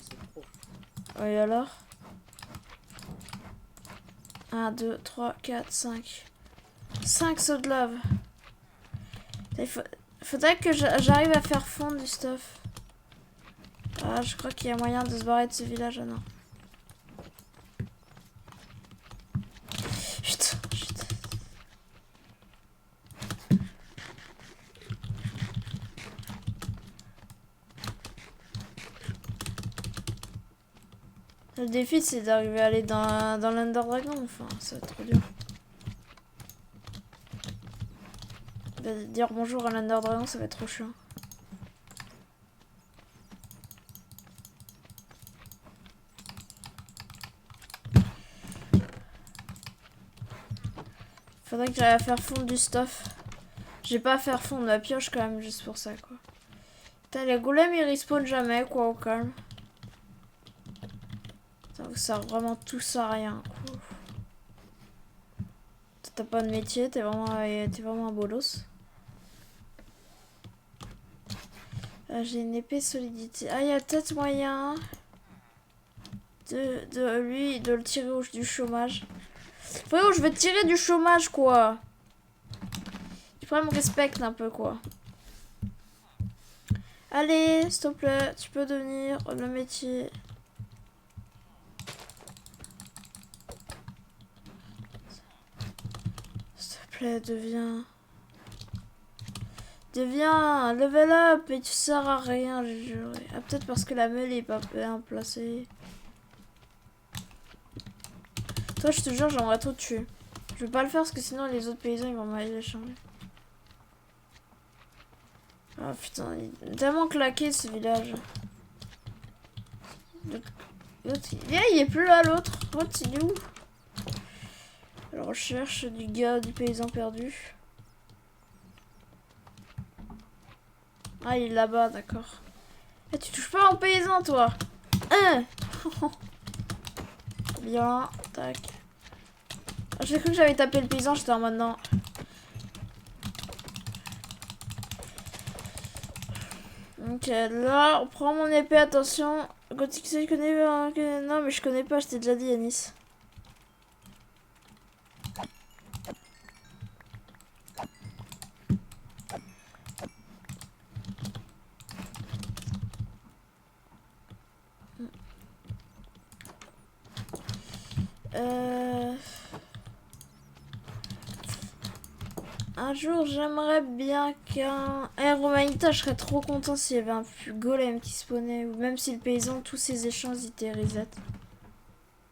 Oui, alors 1, 2, 3, 4, 5. 5 sauts de lave. Faudrait que j'arrive à faire fondre du stuff. Ah, je crois qu'il y a moyen de se barrer de ce village. Ah non. Putain, putain. Le défi, c'est d'arriver à aller dans l'Under Dragon. Enfin, ça va être trop dur. Dire bonjour à l'Under Dragon, ça va être trop chiant. Faudrait que j'aille à faire fondre du stuff. J'ai pas à faire fondre la pioche quand même, juste pour ça quoi. Putain, les golems ils respawnent jamais quoi, au calme. Ça vous sert vraiment tous à rien quoi. T'as pas de métier, t'es vraiment un bolos. J'ai une épée solidité. Ah, il y a peut-être moyen de le tirer du chômage. Frérot, je veux tirer du chômage, quoi. Tu pourrais me respecter un peu, quoi. Allez, s'il te plaît, tu peux devenir le métier. S'il te plaît, deviens. Deviens, level up, et tu sers à rien, j'ai juré. Ah, peut-être parce que la meule est pas bien placée. Toi, je te jure, j'aimerais trop te tuer. Je vais pas le faire parce que sinon les autres paysans ils vont m'aller les changer. Ah putain, il est tellement claqué ce village. Il est plus là l'autre. L'autre il est où? La recherche du gars, du paysan perdu. Ah, il est là-bas, d'accord. Eh, tu touches pas en paysan, toi. Hein. Bien, tac. Ah, j'ai cru que j'avais tapé le paysan, j'étais en mode non. Ok, là, on prend mon épée, attention. Gothic, je connais non, mais je connais pas, je t'ai déjà dit, Yanis. Un jour, j'aimerais bien qu'un... Eh, Romanita, je serais trop content s'il y avait un golem qui spawnait. Ou même si le paysan, tous ses échanges étaient reset.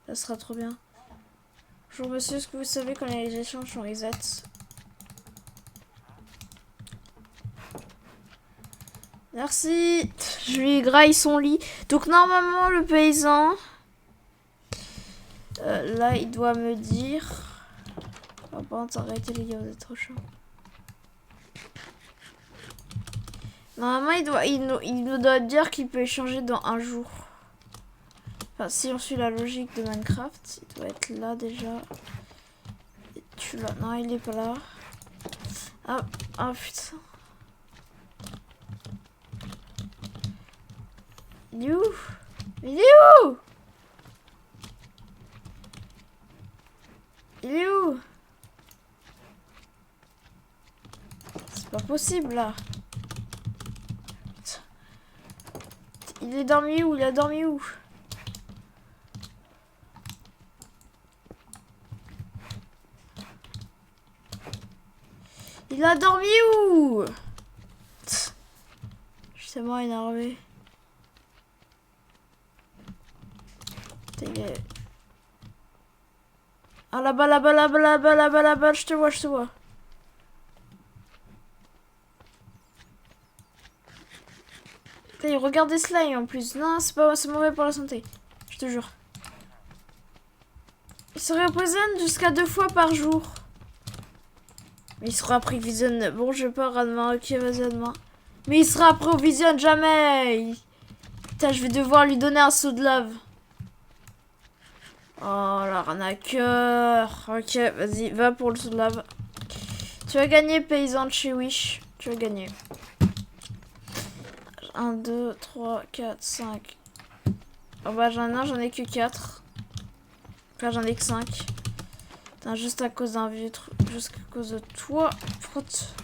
Ça sera trop bien. Bonjour monsieur, est-ce que vous savez quand les échanges sont reset? Merci. Je lui graille son lit. Donc normalement, le paysan... là, il doit me dire... Oh, par contre, arrêtez les gars, vous êtes trop chaud. Normalement, il nous doit dire qu'il peut échanger dans un jour. Enfin, si on suit la logique de Minecraft, il doit être là déjà. Et tu l'as. Non, il est pas là. Ah, ah putain. Il est où? Il est où? Il est où? C'est pas possible là. Il est dormi où? Il a dormi où? Il a dormi où? Je suis tellement énervé. Ah là-bas, là-bas, là-bas, là-bas, là-bas, là-bas, je te vois, je te vois. Putain, il regarde des slimes en plus. Non, c'est pas, c'est mauvais pour la santé. Je te jure. Il se réapprovisionne jusqu'à 2 fois par jour. Mais il se réapprovisionne. Bon, je pars à demain. Ok, vas-y, à demain. Mais il se réapprovisionne jamais. Putain, je vais devoir lui donner un seau de lave. Oh, l'arnaqueur. Ok, vas-y, va pour le seau de lave. Tu vas gagner, paysan de chez Wish. Tu vas gagner. 1, 2, 3, 4, 5. Oh bah j'en ai que 4. Enfin j'en ai que 5. Putain, juste à cause d'un vieux truc. Juste à cause de toi. Frotte.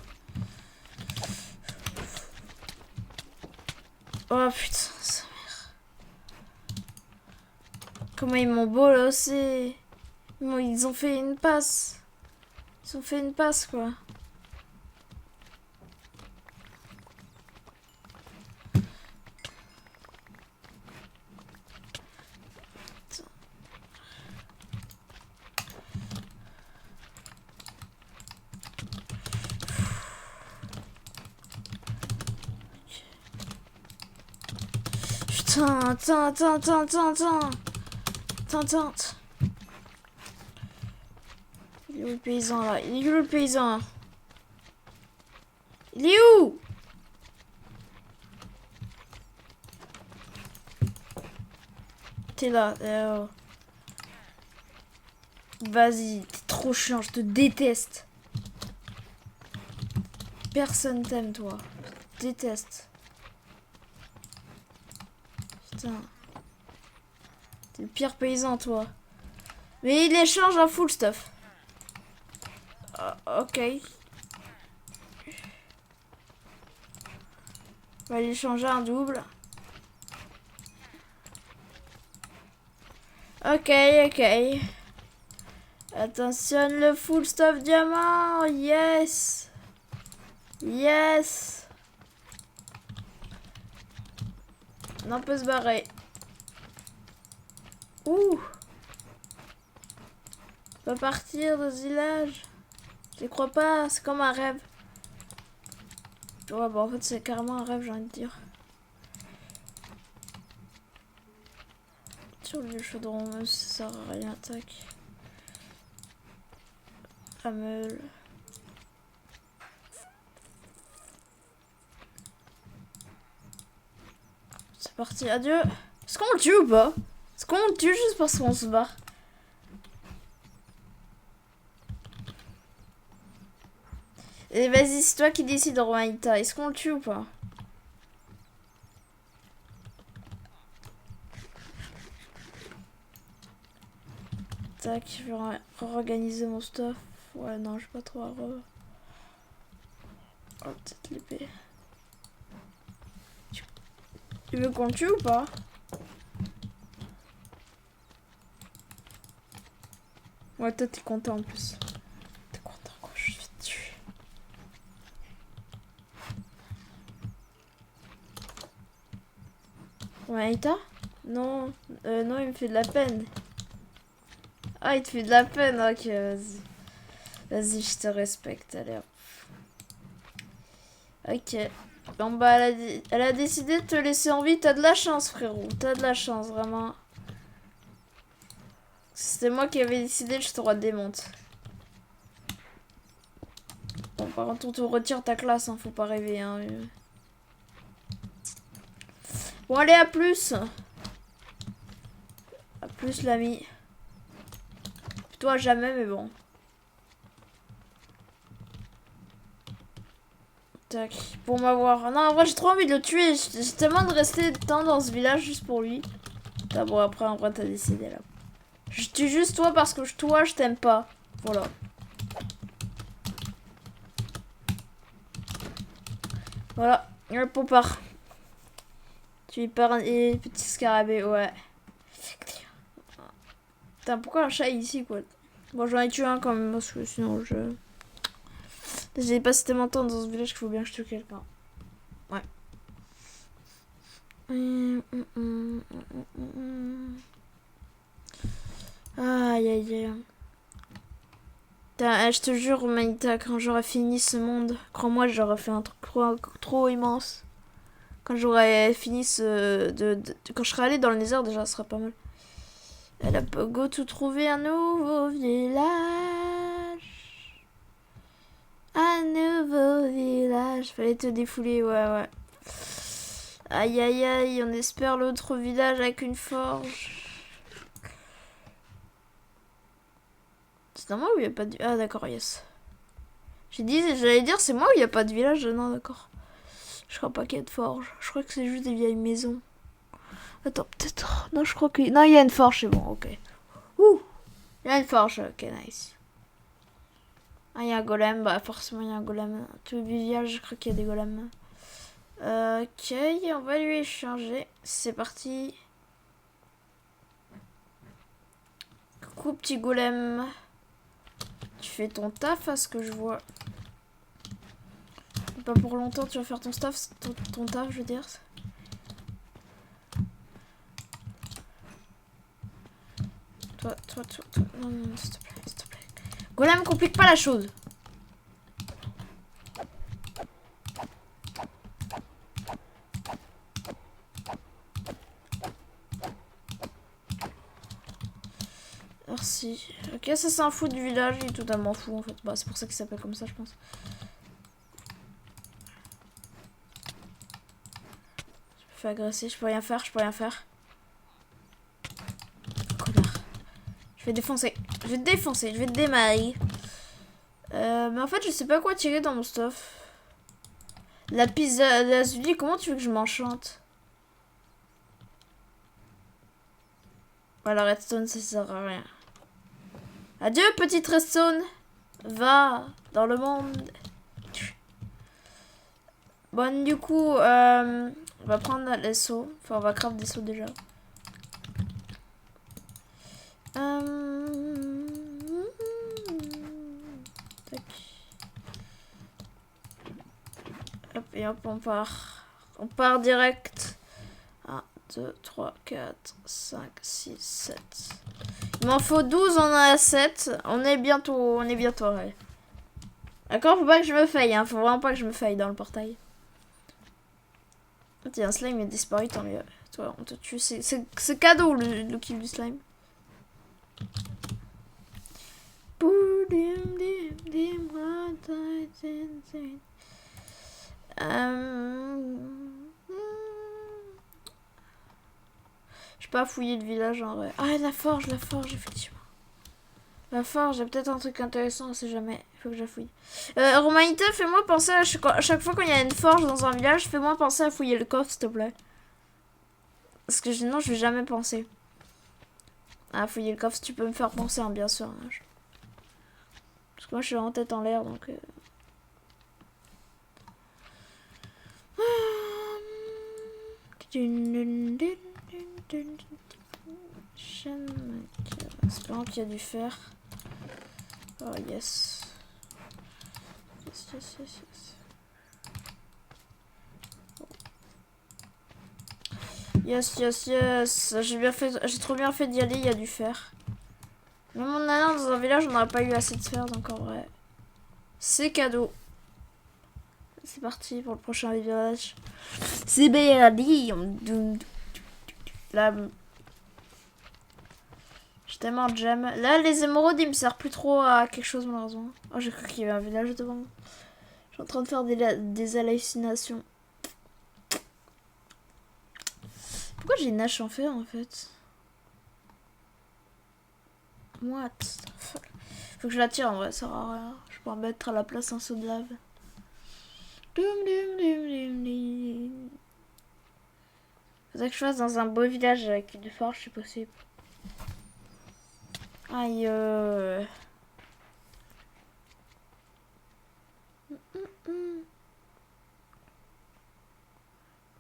Oh putain, sa mère. Comment ils m'ont bolossé. Ils ont fait une passe. Ils ont fait une passe quoi. Attends. Il est où le paysan là? Il est où le paysan? Il est où? T'es là. Vas-y, t'es trop chiant, je te déteste. Personne t'aime, toi. Je te déteste. Putain. T'es le pire paysan, toi. Mais il échange un full stuff. Ok. On va lui changer un double. Ok, ok. Attention, le full stuff diamant. Yes. Yes. On peut se barrer. Ouh. On va partir de ce village. Je crois pas, c'est comme un rêve. Ouais, bah en fait c'est carrément un rêve, j'ai envie de dire. Sur le chaudron, même si ça sert à rien, tac. Hamel. C'est parti, adieu. Est-ce qu'on le tue ou pas? Est-ce qu'on le tue juste parce qu'on se barre? Et vas-y, c'est toi qui décides, Romaïta. Est-ce qu'on le tue ou pas? Tac, je vais réorganiser mon stuff. Ouais, non, je vais pas trop à Oh, peut-être l'épée. Tu veux qu'on le tue ou pas? Ouais, toi, t'es content en plus. T'es content quand je vais te tuer. Romaïta? Non, non, il me fait de la peine. Ah, il te fait de la peine, ok, vas-y. Vas-y, je te respecte, allez hop. Ok. Bon bah, elle a décidé de te laisser en vie. T'as de la chance, frérot. T'as de la chance, vraiment. Si c'était moi qui avais décidé, je t'aurais démonte. Bon, par contre, on te retire ta classe, hein, faut pas rêver. Hein. Bon, allez, à plus. À plus, l'ami. Toi, jamais, mais bon. Tac, pour m'avoir. Non, en vrai, j'ai trop envie de le tuer. J'ai tellement de rester de temps dans ce village juste pour lui. Ah, bon, après, en vrai, t'as décidé là. Je tue juste toi parce que toi, je t'aime pas. Voilà. Voilà, hop, on part. Tu es par un petit scarabée, ouais. Putain, pourquoi un chat ici, quoi? Bon, j'en ai tué un quand même, parce que sinon, j'ai passé tellement de temps dans ce village qu'il faut bien que je tue quelqu'un. Ouais. Aïe, aïe, aïe. Je te jure, Manita, quand j'aurai fini ce monde, crois-moi, j'aurai fait un truc trop immense. Quand j'aurai fini quand je serai allé dans le Nether, déjà, ce sera pas mal. Elle a Pogo tout trouvé un nouveau village. Un nouveau village. Fallait te défouler, ouais. Aïe, aïe, aïe, on espère l'autre village avec une forge. C'est normal où il n'y a pas de... Ah, d'accord, yes. J'allais dire, c'est moi où il n'y a pas de village. Non, d'accord. Je crois pas qu'il y a de forge. Je crois que c'est juste des vieilles maisons. Attends, peut-être... Non, je crois que... Non, il y a une forge, c'est bon, ok. Ouh, il y a une forge, ok, nice. Ah, il y a un golem, bah forcément il y a un golem. Tout le village, je crois qu'il y a des golems. Ok, on va lui échanger. C'est parti. Coucou petit golem. Tu fais ton taf à ce que je vois. Pas pour longtemps, tu vas faire ton taf, ton taf, je veux dire. Toi. Non, s'il te plaît, s'il te plaît. Golem, complique pas la chose. Merci. Ok, ça c'est un fou du village, il est totalement fou en fait. Bah c'est pour ça qu'il s'appelle comme ça je pense. Je me fais agresser, je peux rien faire, je peux rien faire. Connard. Je vais défoncer, je vais te défoncer, je vais te démarrer. Mais en fait je sais pas quoi tirer dans mon stuff. La pizza d'Azuli, comment tu veux que je m'enchante? Voilà, redstone ça sert à rien. Adieu petite redstone. Va dans le monde. Bon du coup on va prendre les seaux. Enfin on va craft des seaux déjà. Tac. Hop et hop on part. On part direct. 1, 2, 3, 4, 5, 6, 7. Il m'en faut 12, on en a 7. On est bientôt ouais. D'accord, faut pas que je me faille, hein. Faut vraiment pas que je me faille dans le portail. Tiens, un slime est disparu, tant mieux. Toi, on te tue. C'est cadeau le kill du slime. Je peux pas fouiller le village en vrai. Ah, la forge, effectivement. La forge, j'ai peut-être un truc intéressant, on sait jamais. Il faut que je fouille. Romanita, fais-moi penser à chaque fois qu'il y a une forge dans un village, fais-moi penser à fouiller le coffre, s'il te plaît. Parce que sinon, je vais jamais penser à fouiller le coffre. Si tu peux me faire penser, hein, bien sûr. Hein, parce que moi, je suis en tête en l'air, donc... Espérons qu'il y a du fer. Oh yes. Yes. J'ai trop bien fait d'y aller, il y a du fer. Même en allant dans un village, on n'aurait pas eu assez de fer, donc en vrai. C'est cadeau. C'est parti pour le prochain village. C'est bien. Là. J'ai tellement de gemmes. Là, les émeraudes, ils me servent plus trop à quelque chose, malheureusement. Oh, j'ai cru qu'il y avait un village devant moi. Je suis en train de faire des hallucinations. Pourquoi j'ai une hache en fer, en fait? What? Faut que je la tire, en vrai, ça sert à rien. Je peux mettre à la place un seau de lave. Faudrait que je fasse dans un beau village avec une forge, si possible. Aïe.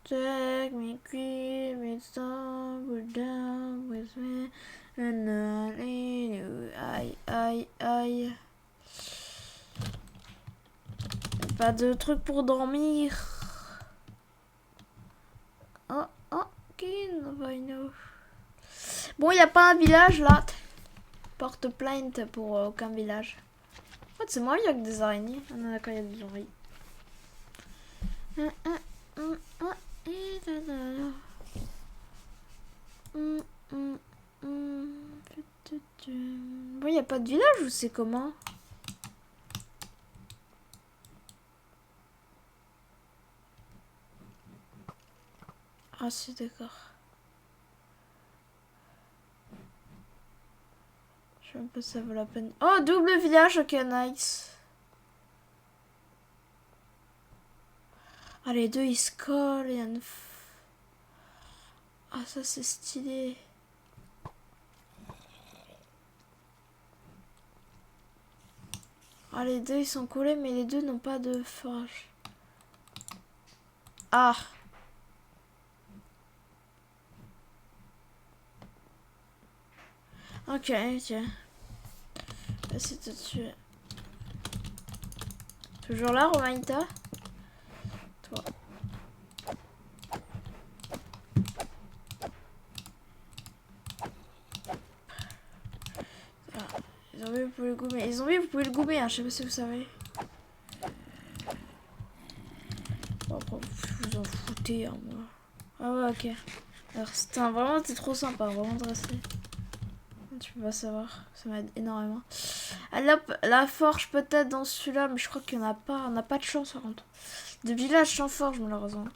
Take me, keep me somewhere down with me, and I need you. Aïe. Pas de truc pour dormir. Oh, bon, il n'y a pas un village là. Porte plainte pour aucun village. En fait, c'est moi, il y a que des araignées. Ah non, d'accord, il y a des oreilles. Bon, il n'y a pas de village ou c'est comment? Ah si, d'accord. Je sais même pas si ça vaut la peine. Oh, double village, ok, nice. Ah, les deux, ils se collent. Il y a une... Ah, ça, c'est stylé. Ah, les deux, ils sont collés, mais les deux n'ont pas de forge. Ah. Ok. C'est tout de suite. Toujours là, Romanita? Toi. Ah, les zombies, vous pouvez le gommer. Les zombies, vous pouvez le gommer, hein, je sais pas si vous savez. Bon, après, vous en foutez, hein, moi. Ah ouais, ok. Alors, vraiment, t'es trop sympa, vraiment de rester. Tu peux pas savoir. Ça m'aide énormément. Alors, la forge peut-être dans celui-là, mais je crois qu'il n'y en a pas. On n'a pas de chance par contre. De village sans forge malheureusement.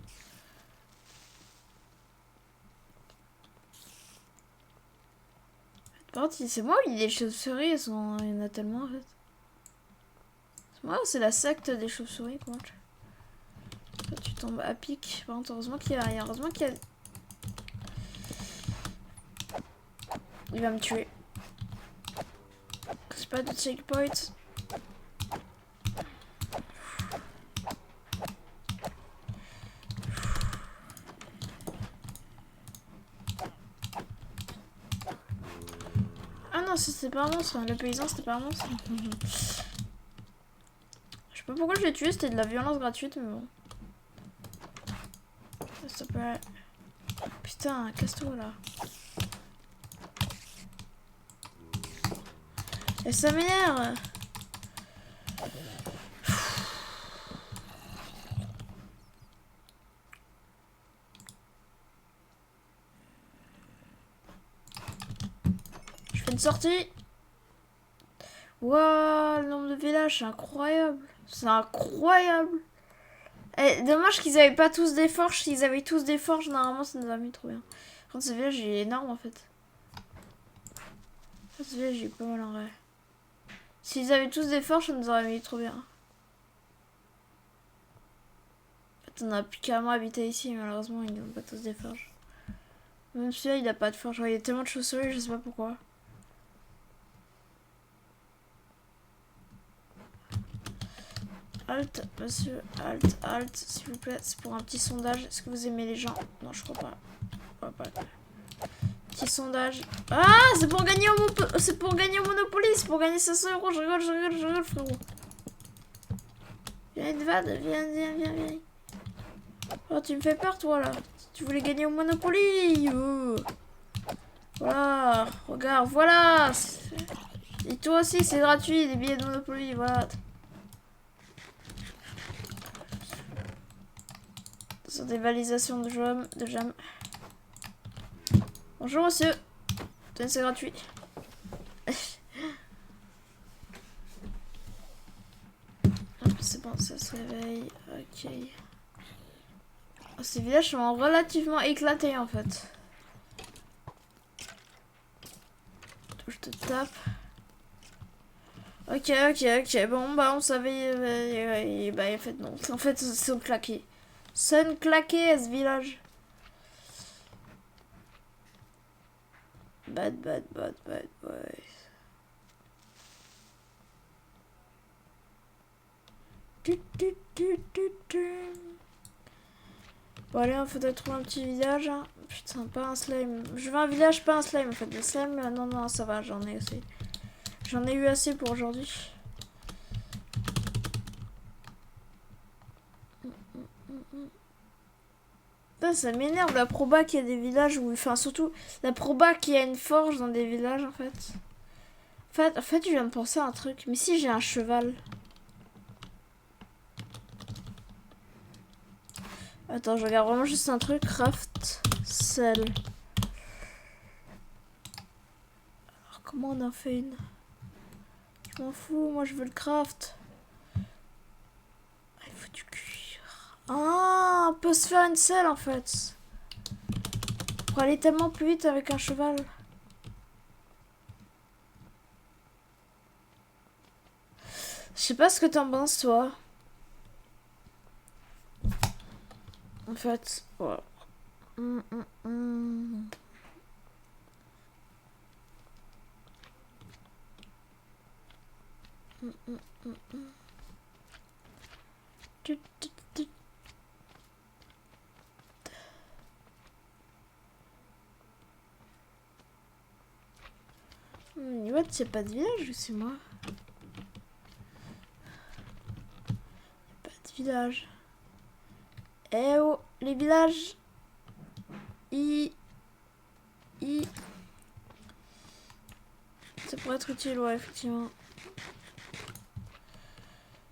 Par contre, c'est moi où il y a des chauves-souris, il y en a tellement en fait. C'est moi ou c'est la secte des chauves-souris quoi. Toi, tu tombes à pic. Par contre, heureusement qu'il y a. Heureusement qu'il y a. Il va me tuer. C'est pas de checkpoint. Ah non, c'était pas un monstre. Le paysan, c'était pas un monstre. Je sais pas pourquoi je l'ai tué, c'était de la violence gratuite, mais bon. Ça s'appelle. Putain, casse-toi là. Et ça m'énerve. Je fais une sortie. Waouh, le nombre de villages, c'est incroyable. C'est incroyable. Et dommage qu'ils avaient pas tous des forges. S'ils avaient tous des forges, normalement ça nous aurait mis trop bien. Par contre, ce village il est énorme en fait. Ce village il est pas mal en vrai. S'ils avaient tous des forges, ça nous aurait mis trop bien. En fait, on a plus qu'à moi habiter ici, malheureusement ils n'ont pas tous des forges. Même celui-là il a pas de forge. Il y a tellement de chauves-souris, je sais pas pourquoi. Halt, monsieur, halt, s'il vous plaît. C'est pour un petit sondage. Est-ce que vous aimez les gens? Non, je crois pas. Petit sondage. Ah, c'est pour gagner au Monopoly. C'est pour gagner 500 euros. Je rigole, frérot. Viens, Edvard, viens. Oh, tu me fais peur, toi, là. Tu voulais gagner au Monopoly. Oh. Voilà, regarde, voilà. Et toi aussi, c'est gratuit, les billets de Monopoly, voilà. Ce sont des validations de jam. Bonjour monsieur. Tenez, c'est gratuit. C'est bon, ça se réveille. Ok. Oh, ces villages sont relativement éclatés en fait. Je te tape. Ok. Bon, bah on savait. Bah en fait non. En fait, c'est claqué. Sun claqué à ce village. Bad boy. Bon allez, il faudrait trouver un petit village. Hein. Putain, pas un slime. Je veux un village, pas un slime en fait. Le slime, non, ça va, j'en ai assez. J'en ai eu assez pour aujourd'hui. Ça m'énerve la proba qu'il y a des villages où... Enfin, surtout, la proba qu'il y a une forge dans des villages, en fait. En fait, je viens de penser à un truc. Mais si j'ai un cheval... Attends, je regarde vraiment juste un truc. Craft sell. Alors, comment on en fait une? Je m'en fous, moi je veux le craft. Il faut du cuir. Ah, on peut se faire une selle en fait. Pour aller tellement plus vite avec un cheval. Je sais pas ce que t'en penses toi. En fait, voilà. What, c'est pas de village ou c'est moi? Pas de village. Eh oh, les villages. Ça pourrait être utile, ouais, effectivement.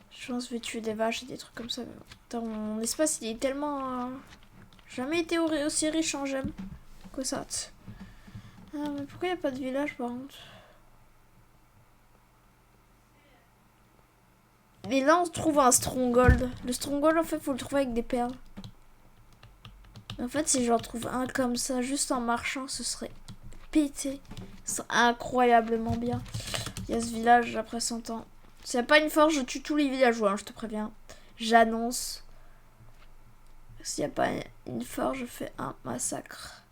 Je pense que je vais tuer des vaches et des trucs comme ça. Mais bon. Attends, mon espace, il est tellement... Jamais été aussi riche en gemmes que ça. Ah, mais pourquoi il n'y a pas de village, par contre? Et là, on trouve un stronghold. Le stronghold, en fait, faut le trouver avec des perles. En fait, si j'en trouve un comme ça, juste en marchant, ce serait pété. Ce serait incroyablement bien. Il y a ce village après 100 ans. S'il n'y a pas une forge, je tue tous les villageois, hein, je te préviens. J'annonce. S'il n'y a pas une forge, je fais un massacre.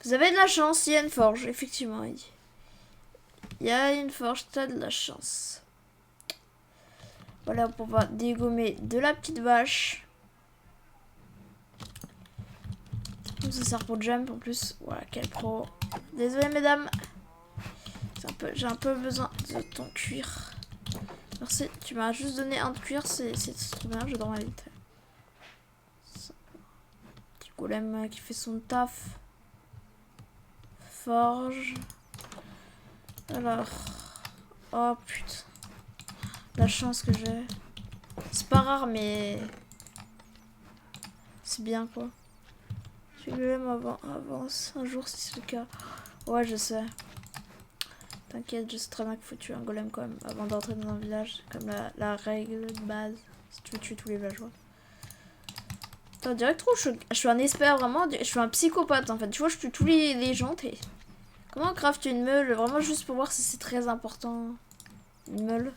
Vous avez de la chance, il y a une forge, effectivement. Il y a une forge, t'as de la chance. Voilà, on va dégommer de la petite vache. Ça sert pour jump en plus. Voilà, quel pro. Désolé, mesdames. J'ai un peu besoin de ton cuir. Merci, tu m'as juste donné un de cuir, c'est trop bien, j'adore ma vie. Petit golem qui fait son taf. Forge. Alors. Oh putain. La chance que j'ai. C'est pas rare, mais. C'est bien quoi. Tu golem avance un jour si c'est le cas. Ouais, je sais. T'inquiète, je sais très bien qu'il faut tuer un golem quand même avant d'entrer dans un village. Comme la règle de base. Si tu veux tuer tous les villageois. Attends, direct trop, je suis un expert vraiment. Je suis un psychopathe en fait. Tu vois, je tue tous les gens. Comment craft une meule? Vraiment juste pour voir si c'est très important. Une meule.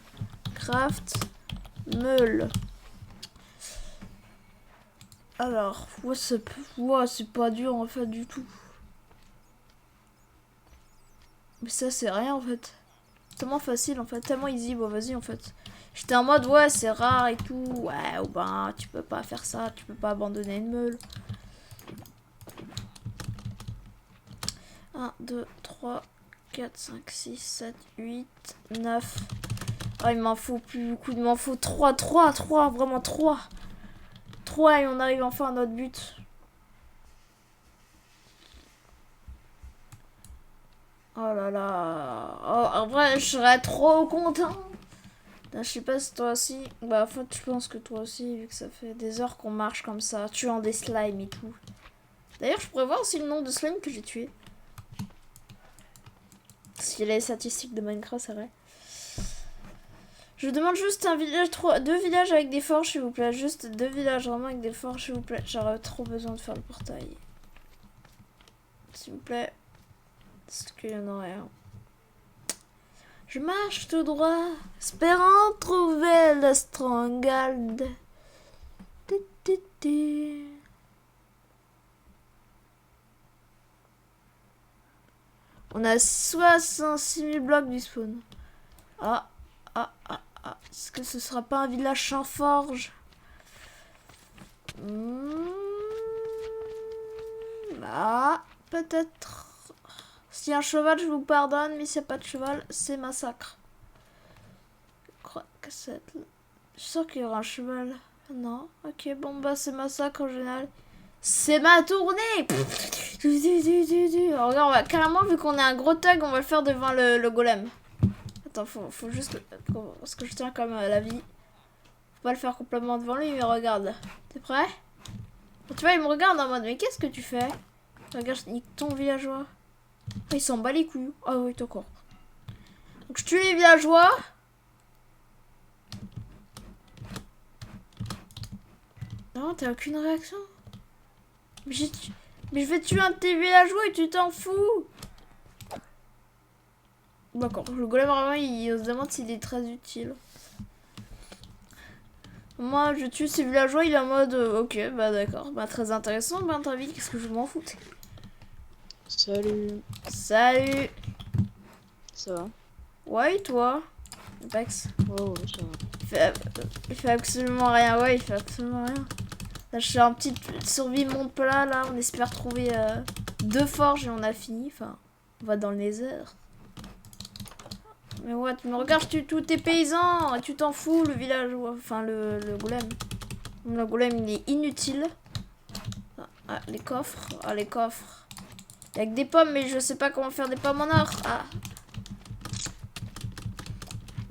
Craft. Meule. Alors, ouais, c'est pas dur en fait du tout. Mais ça c'est rien en fait. Tellement facile en fait, tellement easy. Bon vas-y en fait. J'étais en mode ouais c'est rare et tout. Ouais ou ben tu peux pas faire ça, tu peux pas abandonner une meule. 1, 2, 3, 4, 5, 6, 7, 8, 9. Oh il m'en faut plus beaucoup, il m'en faut 3, vraiment 3. 3 et on arrive enfin à notre but. Oh là là. Oh, en vrai, je serais trop content. Je sais pas si toi aussi. Bah, en fait, je pense que toi aussi, vu que ça fait des heures qu'on marche comme ça, tuant des slimes et tout. D'ailleurs, je pourrais voir aussi le nombre de slimes que j'ai tué. S'il y a les statistiques de Minecraft, c'est vrai. Je demande juste un village, 2 villages avec des forges, s'il vous plaît. Juste 2 villages vraiment avec des forges, s'il vous plaît. J'aurais trop besoin de faire le portail. S'il vous plaît. Parce qu'il y en aurait un. Je marche tout droit, espérant trouver le stronghold. On a 66 000 blocs du spawn. Ah. Est-ce que ce sera pas un village sans forge? Ah, peut-être. S'il y a un cheval, je vous pardonne, mais s'il n'y a pas de cheval, c'est massacre. Je crois que c'est... Je suis sûre qu'il y aura un cheval. Non, ok, bon bah c'est massacre en général. C'est ma tournée. Regarde, on va carrément, vu qu'on est un gros tag, on va le faire devant le golem. Attends, faut juste... Parce que je tiens quand même à la vie. Faut pas le faire complètement devant lui, mais regarde. T'es prêt? Tu vois, il me regarde en mode, mais qu'est-ce que tu fais? Regarde, je nique ton villageois. Ah, il s'en bat les couilles. Ah oui, d'accord. Donc je tue les villageois. Non, t'as aucune réaction. Mais je vais tuer un de tes villageois et tu t'en fous. D'accord, le golem vraiment il se demande s'il est très utile. Moi je tue ces villageois, il est en mode ok bah d'accord, bah très intéressant, bah ta vie, qu'est-ce que je m'en fous. Salut. Salut. Ça va? Ouais et toi Bex? Oh ouais ça va. Il fait absolument rien, ouais il fait absolument rien. Là je suis en petite survie monde plat là, on espère trouver 2 forges et on a fini, enfin on va dans le nether. Mais ouais, tu me regardes, je tue tous tes paysans, et tu t'en fous, le village, enfin le golem. Le golem, il est inutile. Ah, les coffres, les coffres. Il y a que des pommes, mais je sais pas comment faire des pommes en or. Ah.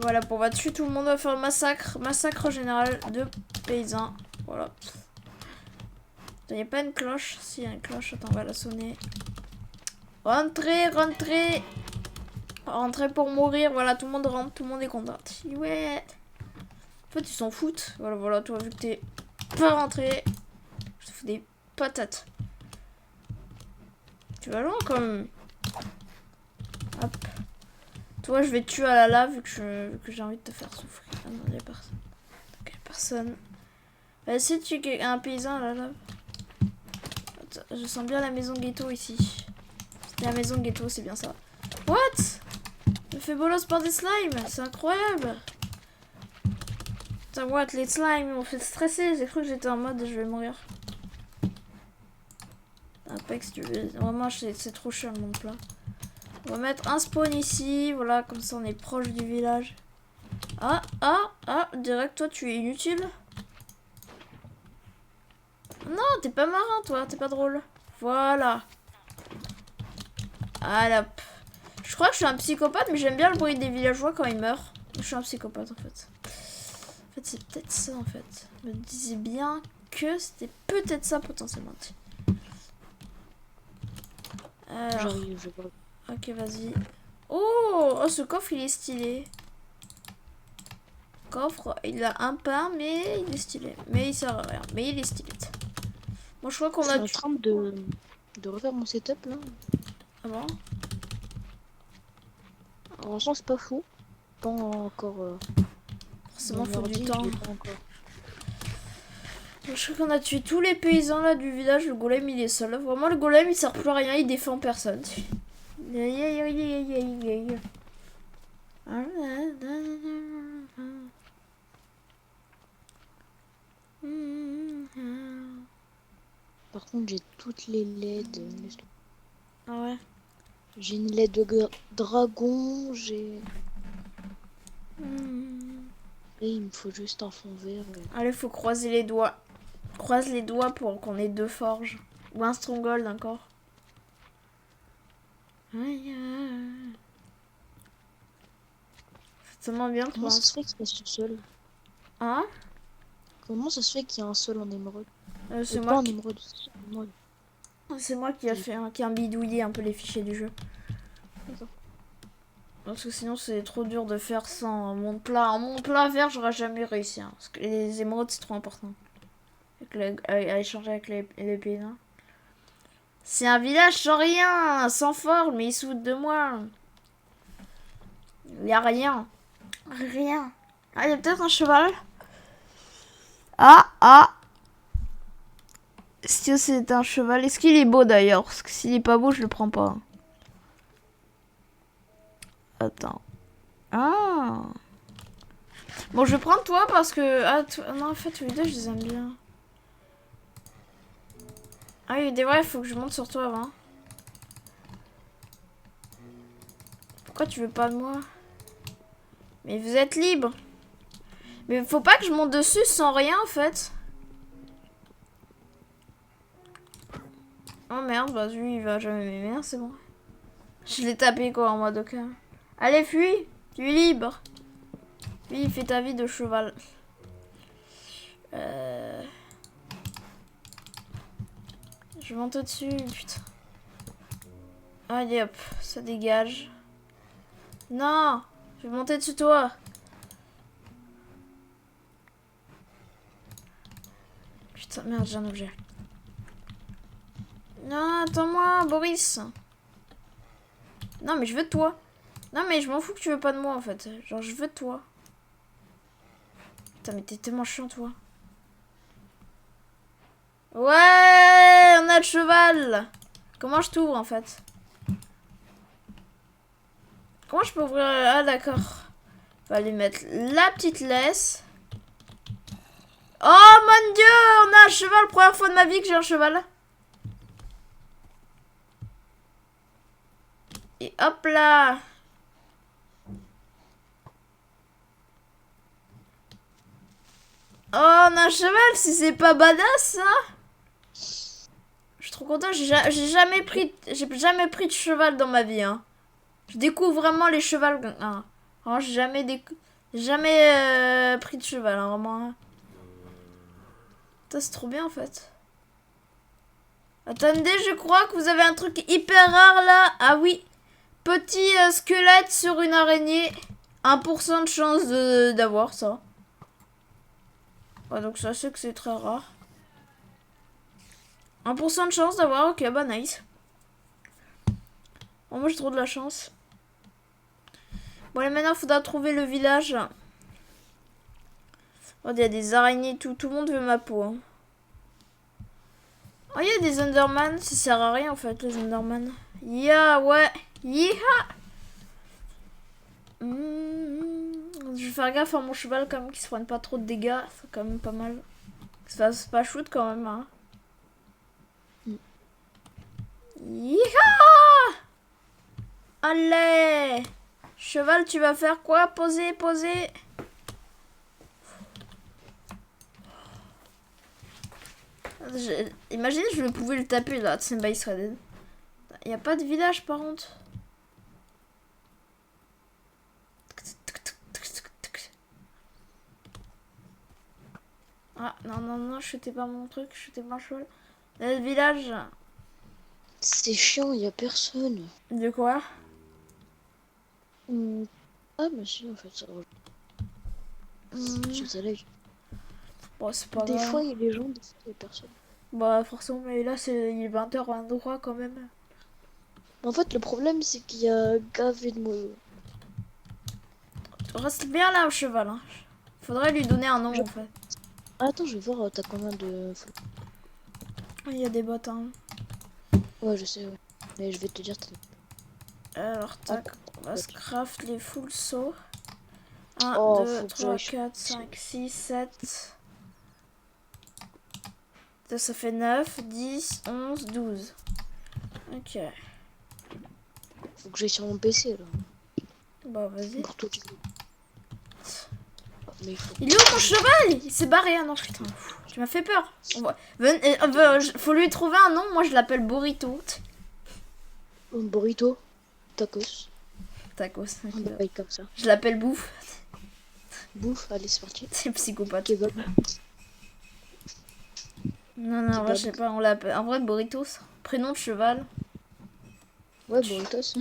Voilà, on va tuer tout le monde, on va faire un massacre. Massacre général de paysans. Voilà. Il n'y a pas une cloche. Si, il y a une cloche, attends, on va la sonner. Rentrez, rentrez. Rentrez pour mourir. Voilà, tout le monde rentre, tout le monde est content. Ouais. En fait, ils s'en foutent. Voilà, voilà, toi, vu que t'es pas rentré, je te fous des patates. Tu vas loin, comme. Hop. Toi, je vais te tuer à la lave vu que j'ai envie de te faire souffrir. Ah non, y'a personne. Ok, personne. Va essayer de tuer un paysan à la lave. Attends, je sens bien la maison ghetto ici. C'est la maison ghetto, c'est bien ça. What? Je me fais bolos par des slimes, c'est incroyable. Putain, what? Les slimes m'ont fait stresser. J'ai cru que j'étais en mode je vais mourir. Apex, tu veux. Vraiment, c'est trop cher mon plat. On va mettre un spawn ici. Voilà, comme ça on est proche du village. Ah, ah, ah, direct, toi tu es inutile. Non, t'es pas marrant, toi, t'es pas drôle. Voilà. Allez hop. Je crois que je suis un psychopathe, mais j'aime bien le bruit des villageois quand ils meurent. Je suis un psychopathe en fait. En fait, c'est peut-être ça en fait. Je me disais bien que c'était peut-être ça potentiellement. J'arrive, je vois. Ok, vas-y. Oh, oh, ce coffre il est stylé. Coffre, il a un pain, mais il est stylé. Mais il sert à rien. Mais il est stylé. Bon, je crois qu'on Je a. suis en train de refaire mon setup là. Ah bon? En l'instant, c'est pas fou. Pas encore. Forcément, Mon faut du ordi, temps. je l'ai pas encore. Je crois qu'on a tué tous les paysans là du village. Le golem il est seul. Vraiment, le golem il sert plus à rien. Il défend personne. Par contre, j'ai toutes les LED. Ah ouais. J'ai une LED de dragon, j'ai. Et il me faut juste un fond vert. Allez, faut croiser les doigts. Croise les doigts pour qu'on ait 2 forges. Ou un stronghold encore. C'est tellement bien. Comment ça se fait qu'il y a ce seul? Hein? Comment ça se fait qu'il y a un seul en émeraude? C'est Pas moi en qui... émeraude, C'est moi qui a fait qui a bidouillé un peu les fichiers du jeu. D'accord. Parce que sinon c'est trop dur de faire sans mon plat. En mon plat vert j'aurais jamais réussi. Hein, parce que les émeraudes c'est trop important. À échanger avec les paysans. C'est un village sans rien, sans forme, mais ils se foutent de moi. Il y a rien. Rien. Ah, il y a peut-être un cheval. Ah, ah. Est-ce que c'est un cheval? Est-ce qu'il est beau d'ailleurs? Parce que s'il est pas beau, je le prends pas. Attends. Ah. Bon, je vais prendre toi parce que... Ah, non, en fait, tous les deux, je les aime bien. Ah oui, il faut que je monte sur toi avant. Pourquoi tu veux pas de moi? Mais vous êtes libre. Mais faut pas que je monte dessus sans rien, en fait. Oh merde, bah lui, il va jamais m'aimer, c'est bon. Je l'ai tapé, quoi, en mode ok. Allez, fuis. Tu es libre. Lui, fais ta vie de cheval. Je monte au-dessus, putain. Allez hop, ça dégage. Non, je vais monter dessus toi. Putain, merde, j'ai un objet. Non, attends-moi, Boris. Non, mais je veux de toi. Non, mais je m'en fous que tu veux pas de moi, en fait. Genre, je veux de toi. Putain, mais t'es tellement chiant, toi. Ouais, on a le cheval. Comment je t'ouvre, en fait? Comment je peux ouvrir? Ah, d'accord. On va lui mettre la petite laisse. Oh, mon Dieu, on a un cheval. Première fois de ma vie que j'ai un cheval. Et hop là. Oh, on a un cheval, si c'est pas badass, ça. Je suis trop content, j'ai jamais pris de cheval dans ma vie, hein. Je découvre vraiment les chevals. Hein. Vraiment, j'ai jamais pris de cheval, hein, vraiment. Hein. Putain, c'est trop bien, en fait. Attendez, je crois que vous avez un truc hyper rare là. Ah oui. Petit squelette sur une araignée. 1% de chance d'avoir ça. Ouais, donc ça c'est que c'est très rare. 1% de chance d'avoir, ok, bah nice. Bon, moi j'ai trop de la chance. Bon, et maintenant il faudra trouver le village. Oh, il y a des araignées, tout le monde veut ma peau. Hein. Oh, il y a des Enderman, ça sert à rien en fait, les Enderman. Yeah, ouais, yeeha. Je vais faire gaffe à mon cheval quand même, qu'il se prenne pas trop de dégâts, c'est quand même pas mal. C'est pas shoot quand même, hein. Yeeha! Allez! Cheval, tu vas faire quoi? Poser, poser. Imaginez, je pouvais le taper là, Tsimba, il serait dead. Il n'y a pas de village par contre. Ah, non, non, non, shootez pas mon truc, shootez pas mon cheval. Le village. C'est chiant, il y a personne. De quoi? Ah, mais si, en fait, ça va. Bon, c'est pas Des grave. fois, il y a des gens, des fois, il y a personne. Bah, forcément, mais là, il est 20h23 quand même. En fait, le problème, c'est qu'il y a gavé de mots. Reste bien là au cheval. Hein. Faudrait lui donner un nom en fait. Attends, je vais voir, t'as combien de... Il y a des bottes. Hein. Ouais, je sais, ouais. Mais je vais te dire... Alors, tac, on va se craft les full sauts. 1, Oh, 2, 3, 4, 5, 6, 7. Ça fait 9, 10, 11, 12. Ok. Faut que j'aille sur mon PC, là. Bah, vas-y. Pour tout. Mais il est où mon cheval? Il s'est barré. Ah non, putain. Tu m'as fait peur. Faut lui trouver un nom. Moi, je l'appelle Burrito. Burrito. Tacos. Tacos. On l'appelle comme ça. Je l'appelle Bouffe. Bouffe, allez, c'est parti. C'est psychopathe. Kebab. Non, non, moi, je sais pas. On l'appelle. En vrai, Burritos. Prénom de cheval. Ouais, Burritos.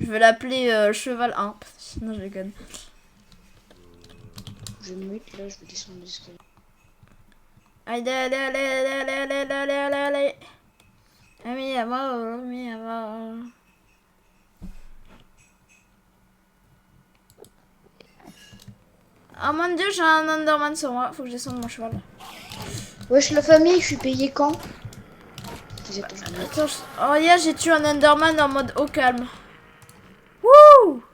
Je vais l'appeler Cheval 1. Non, je déconne. Je vais me mettre là, je vais descendre les escaliers. Allez, allez, allez, allez, allez, allez, allez, allez, allez. Ami à mort, ami à mort. Oh mon dieu, j'ai un Enderman sur moi. Faut que je descende mon cheval. Wesh, la famille, je suis payé quand? Attends, oh, hier, j'ai tué un Enderman en mode au calme. Wouh!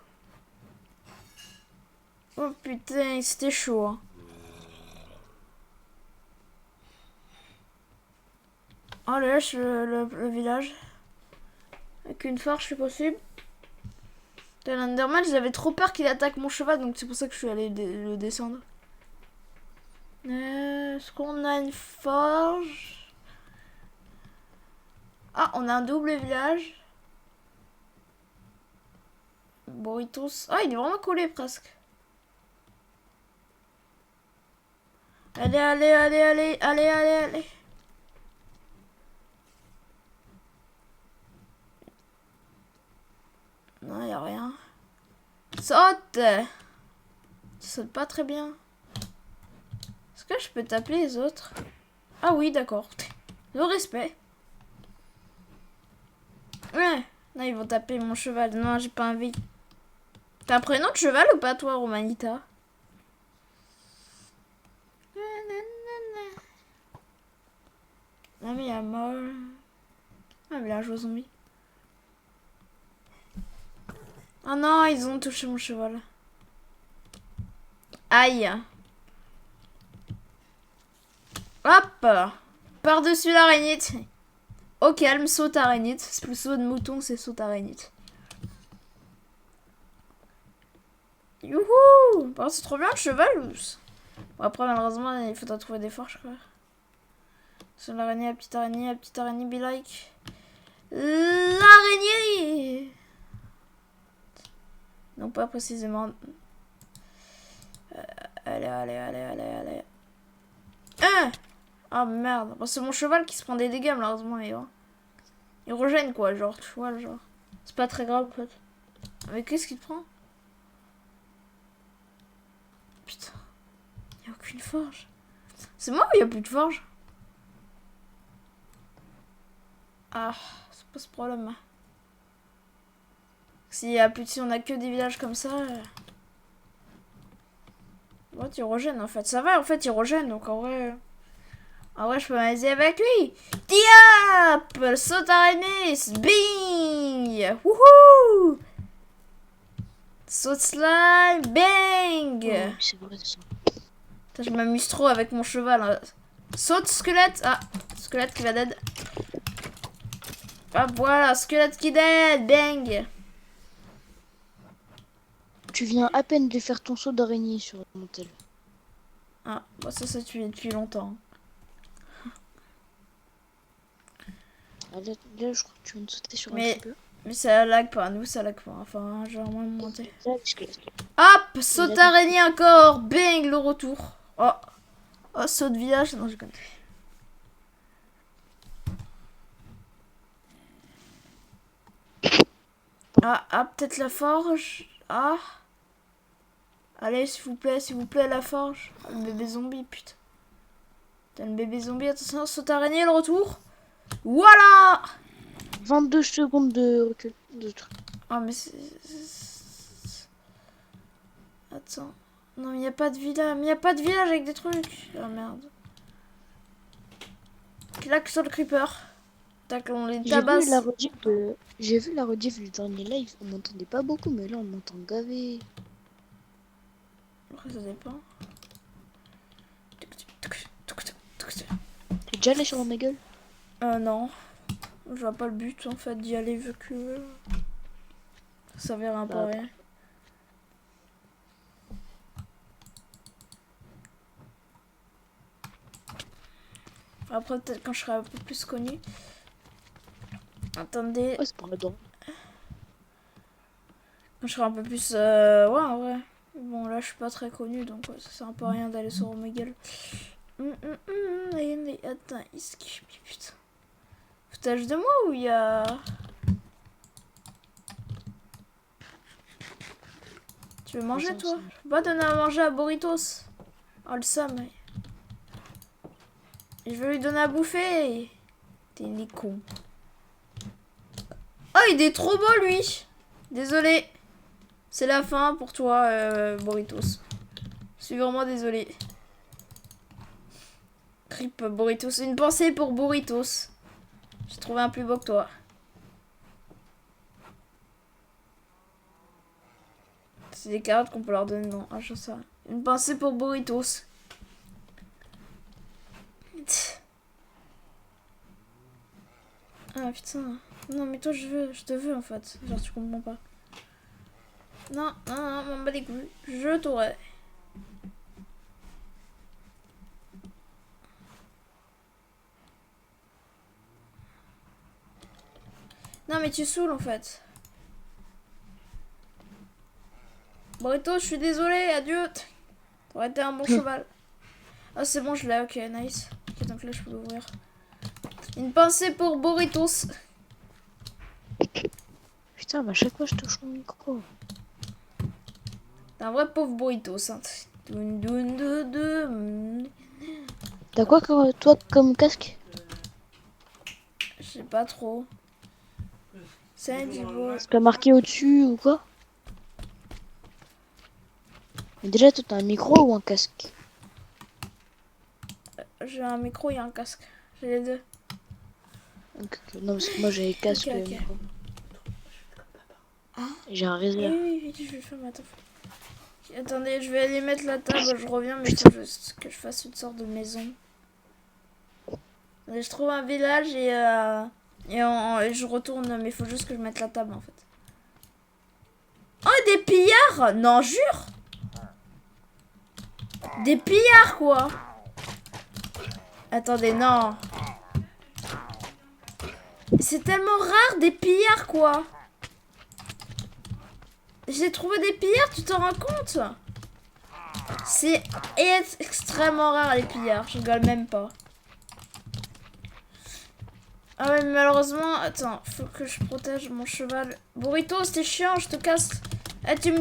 Oh putain, c'était chaud. Hein. Oh là, le village. Avec une farce, c'est possible. L'Enderman, j'avais trop peur qu'il attaque mon cheval, donc c'est pour ça que je suis allé le descendre. Est-ce qu'on a une forge? Ah, on a un double village. Burritos. Ah, il est vraiment collé presque. Allez, allez, allez, allez, allez, allez, allez. Non, y a rien. Saute! Tu sautes pas très bien. Est-ce que je peux t'appeler les autres? Ah oui, d'accord. Le respect. Ouais. Non, ils vont taper mon cheval. Non, j'ai pas envie. T'as un prénom de cheval ou pas, toi, Romanita? Ah, mais il y a mort. Ah, village aux zombies. Oh non, ils ont touché mon cheval. Aïe. Hop. Par-dessus l'araignée. Au calme, saute araignée. C'est plus saut de mouton, c'est saute araignée. Youhou. Bon, c'est trop bien le cheval. Bon, après, malheureusement, il faudra trouver des forges, quoi. Sur l'araignée, la petite araignée, be like. L'araignée. Non, pas précisément. Allez, allez, allez, allez, allez. Ah merde. Bon, c'est mon cheval qui se prend des dégâts malheureusement. Il régène quoi, genre, tu vois, genre. C'est pas très grave en fait. Mais qu'est-ce qu'il te prend? Putain. Y a aucune forge. C'est moi ou y a plus de forge? Ah, c'est pas ce problème. Si on a que des villages comme ça. Ouais, tu régènes en fait. Ça va en fait, il régène donc en vrai. En vrai, je peux m'amuser avec lui. Diap! Saute araignée! Bing! Wouhou! Saute slime! Bang! Oh, c'est vrai ça. Putain, je m'amuse trop avec mon cheval. Hein. Saute squelette! Ah, squelette qui va dead. Ah voilà, squelette qui dead! Bang! Tu viens à peine de faire ton saut d'araignée sur mon tel. Ah, bah ça tu es depuis longtemps. Ah, là, je crois que tu viens de sauter sur un Mais- creeper. Mais ça lag pas, nous ça lag pas. Enfin, genre moins monter. Là, le squelette. Hop! Saute araignée encore! Bang! Le retour. Oh! Oh, saut de village. Non, je connais. Ah, peut-être la forge. Ah. Allez, s'il vous plaît, la forge. Ah, le bébé zombie, putain. Putain, le bébé zombie, attention, saute araignée, le retour. Voilà! 22 secondes de recul. De truc. Ah, mais Attends. Non, il n'y a pas de village. Mais il n'y a pas de village avec des trucs. Ah, merde. Claque sur le creeper. Tac, on les tabasse. J'ai vu la rediff du dernier live. On m'entendait pas beaucoup, mais là, on m'entend gavé. Après, ça dépend. T'es déjà allé sur ma gueule? Non. Je vois pas le but en fait d'y aller vu que ça verra un peu Bah, rien. Après peut-être quand je serai un peu plus connue. Attendez. Ouais, c'est par là-dedans. Quand je serai un peu plus... Ouais en vrai. Bon là je suis pas très connue donc ouais, ça sert un peu à rien d'aller sur Omegle. Attends, excuse me putain. Foutage de moi ou il y a... Tu veux manger toi? Je peux pas donner à manger à Boritos. Oh le Sam. Je veux lui donner à bouffer. T'es né con. Oh il est trop beau lui. Désolé. C'est la fin pour toi Boritos. Je suis vraiment désolé. Rip Boritos. Une pensée pour Boritos. J'ai trouvé un plus beau que toi. C'est des carottes qu'on peut leur donner, non? Ah, je sais. Une pensée pour Boritos. Ah putain. Non mais toi je te veux en fait. Genre tu comprends pas. Non, m'en bats les couilles. Je t'aurai. Non mais tu saoules en fait. Burrito, je suis désolé, adieu. T'aurais été un bon cheval. Ah c'est bon, je l'ai, ok, nice. Ok, donc là je peux l'ouvrir. Une pensée pour Burritos. Putain, mais à chaque fois je touche mon micro. T'es un vrai pauvre Burritos. Hein. T'as quoi toi comme casque? Je sais pas trop. C'est du beau. C'est pas marqué au-dessus ou quoi? Mais déjà, toi, t'as un micro ou un casque? J'ai un micro et un casque. J'ai les deux. Ok. Non, parce que moi j'ai casque. Ok. Micro. Ah. J'ai un réserve. Oui, je vais faire ma taf. Attendez, je vais aller mettre la table, je reviens, mais il faut juste que je fasse une sorte de maison. Attendez, je trouve un village et je retourne, mais il faut juste que je mette la table en fait. Oh, des pillards! Non, jure! Des pillards quoi! Attendez, non! C'est tellement rare des pillards quoi! J'ai trouvé des pillards, tu t'en rends compte? C'est extrêmement rare les pillards, je rigole même pas. Ah ouais, mais malheureusement, attends, faut que je protège mon cheval. Burritos, t'es chiant, je te casse. Tu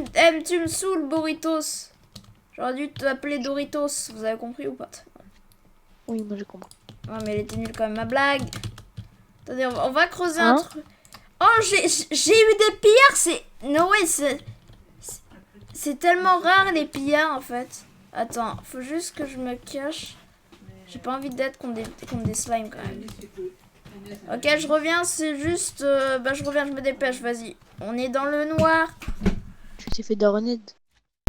me saoules, Burritos. J'aurais dû t'appeler Doritos, vous avez compris ou pas? Oui, moi j'ai compris. Ouais, mais elle était nulle quand même, ma blague. Attendez, on va creuser un Hein? truc. Oh, j'ai eu des pillards, c'est... No way, c'est tellement rare les pillards en fait. Attends, faut juste que je me cache. J'ai pas envie d'être contre des slimes quand même. Ok, je reviens, c'est juste... bah je reviens, je me dépêche, vas-y. On est dans le noir. Tu t'es fait daronner.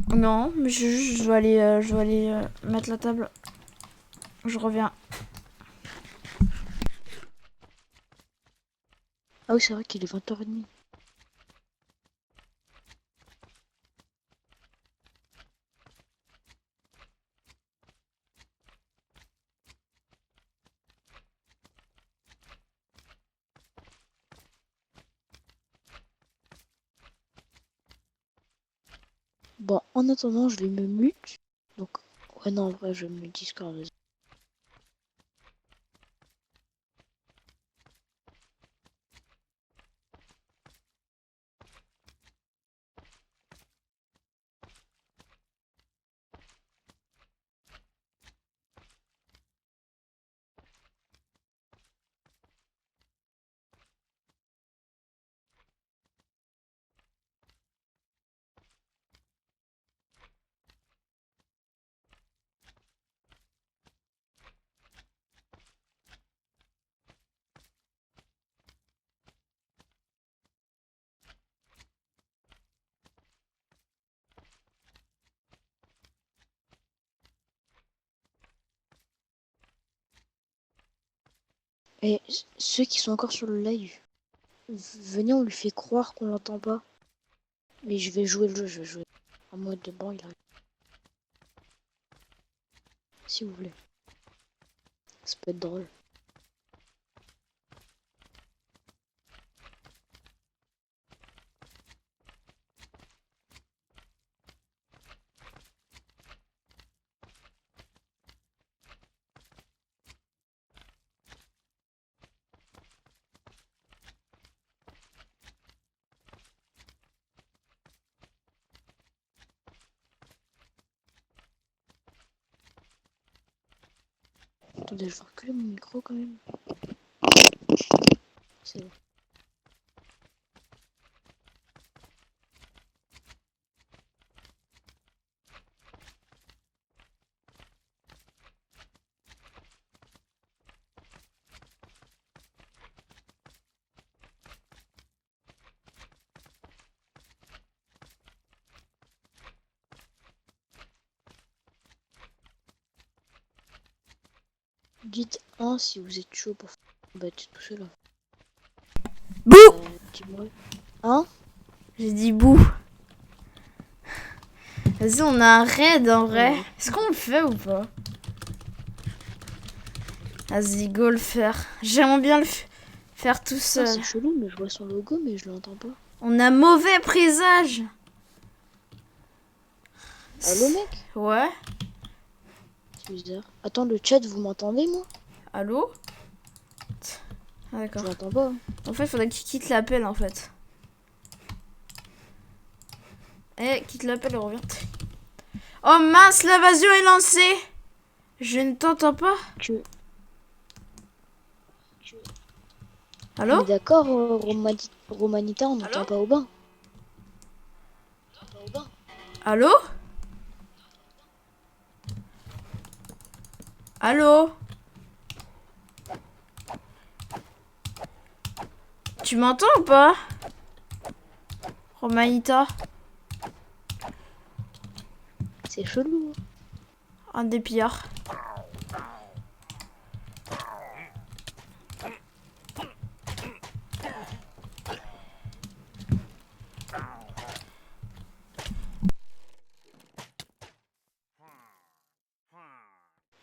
Non, mais je dois aller mettre la table. Je reviens. Ah oui, c'est vrai qu'il est 20h30. Bon, en attendant, je vais me mute. Donc, ouais, non, en vrai, je me Discord. Et ceux qui sont encore sur le live, venez, on lui fait croire qu'on l'entend pas. Mais je vais jouer le jeu, je vais jouer. En mode de bon, il arrive. Si vous voulez. Ça peut être drôle. Attendez, je vais reculer mon micro quand même. C'est bon. Dites 1 si vous êtes chaud pour battre tout seul. Bouh! Dis-moi. Hein? J'ai dit bouh. Vas-y, on a un raid en vrai. Ouais. Est-ce qu'on le fait ou pas? Vas-y, go le faire. J'aimerais bien faire tout Ah, seul. c'est chelou, mais je vois son logo, mais je l'entends pas. On a mauvais présage. Allô, mec? Ouais. C'est bizarre. Attends, le chat, vous m'entendez, moi? Allô? Ah Je d'accord. l'entends pas. En fait, il faudrait qu'il quitte l'appel en fait. Eh, quitte l'appel et revient. Oh mince, l'invasion est lancée. Je ne t'entends pas. Tu... Allô? Mais d'accord, Romanita, on n'entend pas au bain. Allô? Allô? Tu m'entends ou pas? Romanita? C'est chelou. Un des pillards.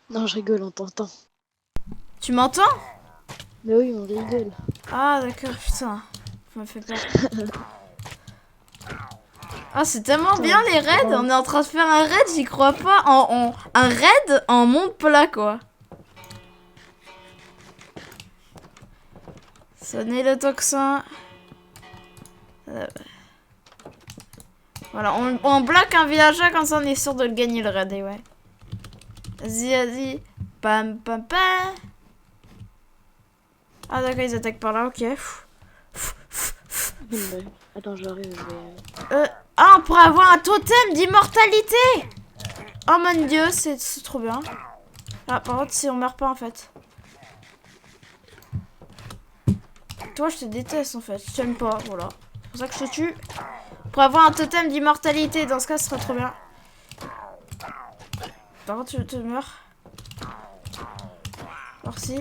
Non, je rigole, on t'entend. Tu m'entends? Mais oui, on rigole. Ah d'accord, putain. Ça m'a fait peur. Ah, c'est tellement Putain, bien les raids. grave. On est en train de faire un raid, j'y crois pas. Un raid en monde plat, quoi. Sonnez le tocsin. Voilà, on bloque un villageois comme ça on est sûr de le gagner le raid, et ouais. Vas-y, vas-y. Pam, pam, pam. Ah d'accord, ils attaquent par là, ok. Attends, j'arrive, je vais... Ah, on pourrait avoir un totem d'immortalité. Oh mon dieu, c'est trop bien. Ah, par contre, si on meurt pas en fait. Toi, je te déteste en fait. Je t'aime pas, voilà. C'est pour ça que je te tue. Pour avoir un totem d'immortalité, dans ce cas, ce serait trop bien. Par contre, tu te meurs. Merci.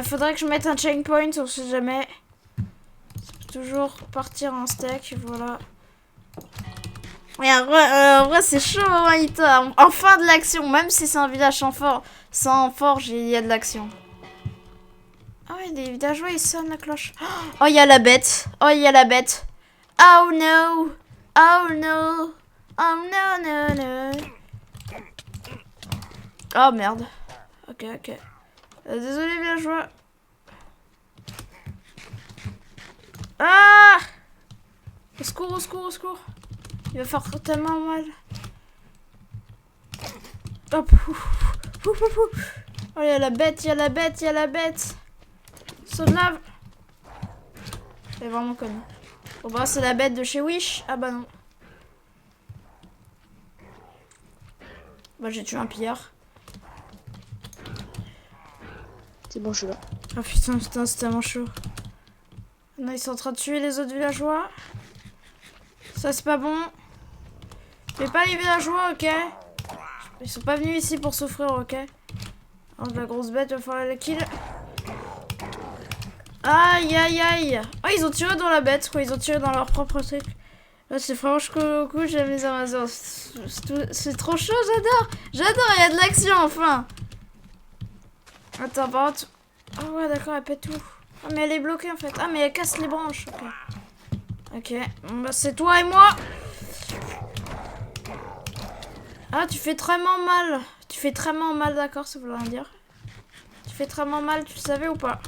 Faudrait que je mette un checkpoint, on sait jamais. Toujours partir en steak, voilà. Et en vrai c'est chaud, hein, Ita. En fin de l'action, même si c'est un village sans forge, il y a de l'action. Ah ouais, les villageois, ils sonnent la cloche. Oh, il y a la bête. Oh, il y a la bête. Oh no. Oh no. Oh no, no, no. Oh merde. Ok, ok. Désolé, villageois. Ah! Au secours, au secours, au secours. Il va faire tellement mal. Oh, oh, il y a la bête, il y a la bête, il y a la bête. Saut de lave. C'est vraiment connu. Bon bah c'est la bête de chez Wish. Ah bah non. Bah j'ai tué un pillard. C'est bon, je suis là. Oh putain, putain, c'est tellement chaud. Non, ils sont en train de tuer les autres villageois. Ça c'est pas bon. Mais pas les villageois, ok. Ils sont pas venus ici pour souffrir, ok. Alors la grosse bête, il va falloir la kill. Aïe aïe aïe. Oh, ils ont tiré dans la bête, quoi. Ils ont tiré dans leur propre truc. Là c'est franchement cool, j'aime les Amazones. C'est trop chaud, j'adore. J'adore, il y a de l'action enfin. Attends, par contre... Oh ouais, d'accord, elle pète tout. Ah mais elle est bloquée en fait. Ah mais elle casse les branches, ok. Ok, bon, bah, c'est toi et moi. Ah, tu fais très mal. Tu fais très mal, d'accord, ça veut rien dire. Tu fais très mal, tu le savais ou pas?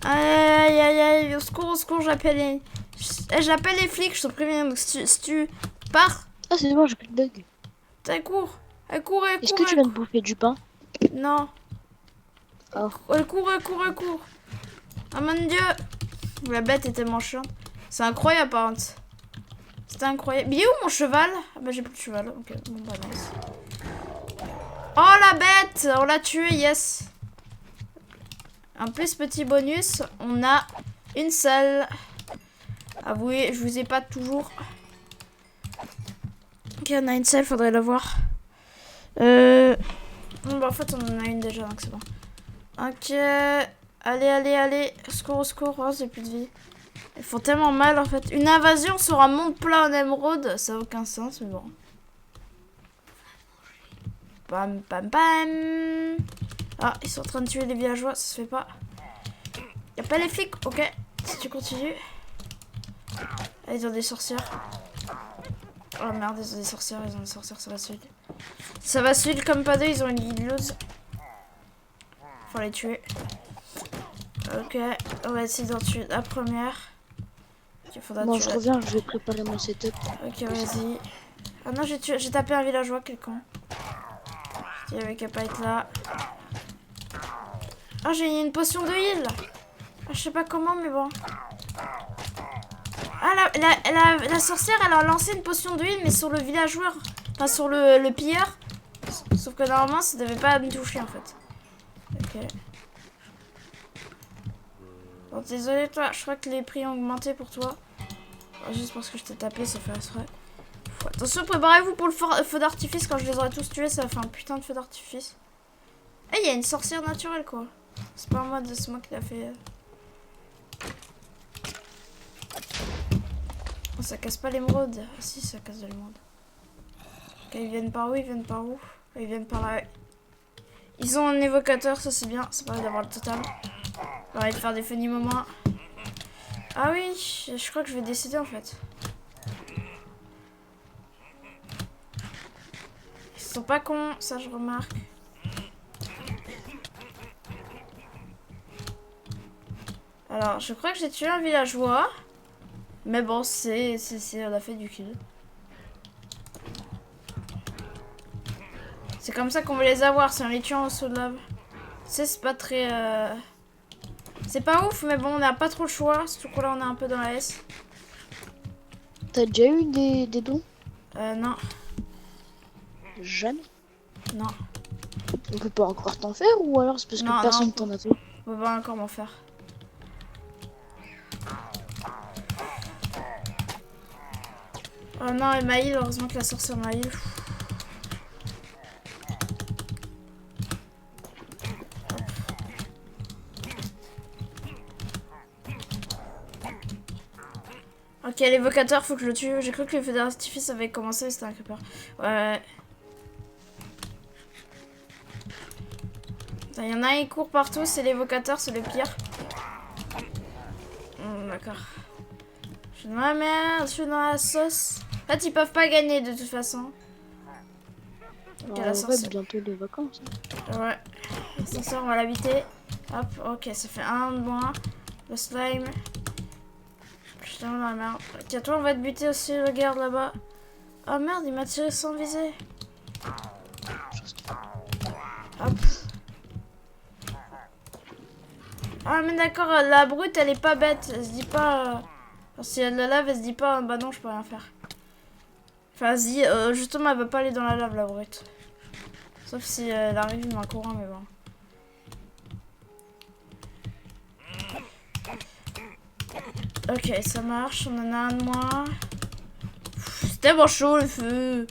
Aïe, aïe, aïe, au secours, j'appelle les flics, je te préviens. Donc si tu pars... Ah, c'est bon, j'ai plus de bug. Elle court, elle court, elle court. Est-ce que tu viens de bouffer du pain? Non. Oh. Elle court, elle court, elle court. Oh mon dieu. La bête est tellement chiante. C'est incroyable, par contre. C'était incroyable. Mais il est où mon cheval? Ah bah j'ai plus de cheval. Ok, bon bah nice. Oh la bête! On l'a tué, yes. En plus, petit bonus, on a une salle. Avouez, je vous ai pas toujours. Ok, on a une salle, faudrait la voir. Bon, bah, en fait, on en a une déjà, donc c'est bon. Ok. Allez, allez, allez. Au secours, au secours. Oh, j'ai plus de vie. Ils font tellement mal, en fait. Une invasion sur un monde plat en émeraude, ça n'a aucun sens, mais bon. Pam, pam, pam. Ah, ils sont en train de tuer les villageois, ça se fait pas. Y'a pas les flics, ok. Si tu continues. Ah, ils ont des sorcières. Oh merde, ils ont des sorcières, ça va se heal. Ça va se heal comme pas deux, ils ont une guideuse. Faut les tuer. Ok, on va essayer d'en tuer la première. Bon, je reviens, je vais préparer mon setup. Ok, vas-y. Ah non, j'ai tapé un villageois, quel con. Il avait qu'à pas être là. Ah, j'ai une potion de heal. Ah, je sais pas comment, mais bon. Ah, la sorcière, elle a lancé une potion de heal, mais sur le villageois. Enfin, sur le pilleur. Sauf que normalement, ça devait pas me toucher, en fait. Ok. Bon, désolé, toi. Je crois que les prix ont augmenté pour toi. Juste parce que je t'ai tapé, ça fait exprès. Attention, préparez-vous pour le feu d'artifice. Quand je les aurai tous tués, ça va faire un putain de feu d'artifice. Eh, il y a une sorcière naturelle, quoi. C'est pas moi, c'est moi qui l'a fait. Oh, ça casse pas l'émeraude. Ah, si, ça casse de l'émeraude. Ok, ils viennent par où? Ils viennent par où? Ils viennent par là. Ils ont un évocateur, ça c'est bien. Ça permet d'avoir le total. On va aller faire des funny moments. Ah oui, je crois que je vais décider en fait. Ils sont pas cons, ça je remarque. Alors, je crois que j'ai tué un villageois. Mais bon, on a fait du kill. C'est comme ça qu'on veut les avoir, c'est en les tuant au saut de lave. C'est pas très... C'est pas ouf, mais bon, on n'a pas trop le choix. Surtout que là, on est un peu dans la S. T'as déjà eu des dons? Non. Jamais. Non. On peut pas encore t'en faire ou alors c'est parce que Non, personne non. t'en a fait? On va pas encore m'en faire. Oh non, et Maïl, heureusement que la sorcière Maïl. Ok, l'évocateur, faut que je le tue. J'ai cru que le feu d'artifice avait commencé, c'était un creeper. Ouais. Il y en a un qui court partout, c'est l'évocateur, c'est le pire. D'accord. Je suis dans la merde, je suis dans la sauce. En fait, ils peuvent pas gagner de toute façon. Ok, la sorcière. Bientôt les vacances. Ouais. L'ascenseur, on va l'habiter. Hop, ok, ça fait un de moins. Le slime. Putain, dans la merde. Ok, toi, on va te buter aussi, regarde là-bas. Oh merde, il m'a tiré sans viser. Hop. Ah, mais d'accord, la brute, elle est pas bête. Elle se dit pas. Si elle la lave, elle se dit pas, bah non, je peux rien faire. Enfin, elle se dit, justement, elle va pas aller dans la lave, la brute. Sauf si elle arrive en courant, mais bon. Ok, ça marche, on en a un de moins. C'est tellement chaud le feu.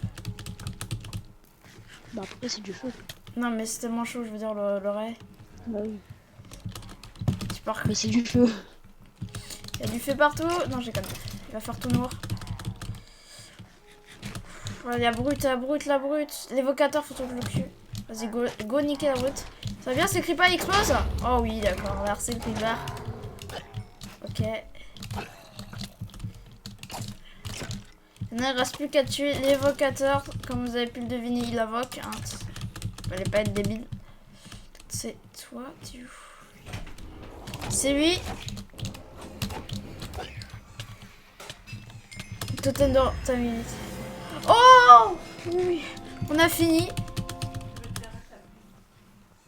Bah après c'est du feu. Non mais c'est tellement chaud, je veux dire le ray. Bah oui. Tu pars. Mais c'est du feu. Il y a du feu partout. Non, j'ai quand même. Il va faire tout noir. Voilà, il y a brute, la brute, la brute. L'évocateur, faut que je le tue. Vas-y, go niquer la brute. Ça va bien, ces creepers explosent? Oh oui, d'accord, merci le creeper. Ok. Il ne reste plus qu'à tuer l'évocateur. Comme vous avez pu le deviner, il invoque. Hein. Fallait pas être débile. C'est toi, tu. C'est lui. Totem de ta minute. Oh oui. On a fini.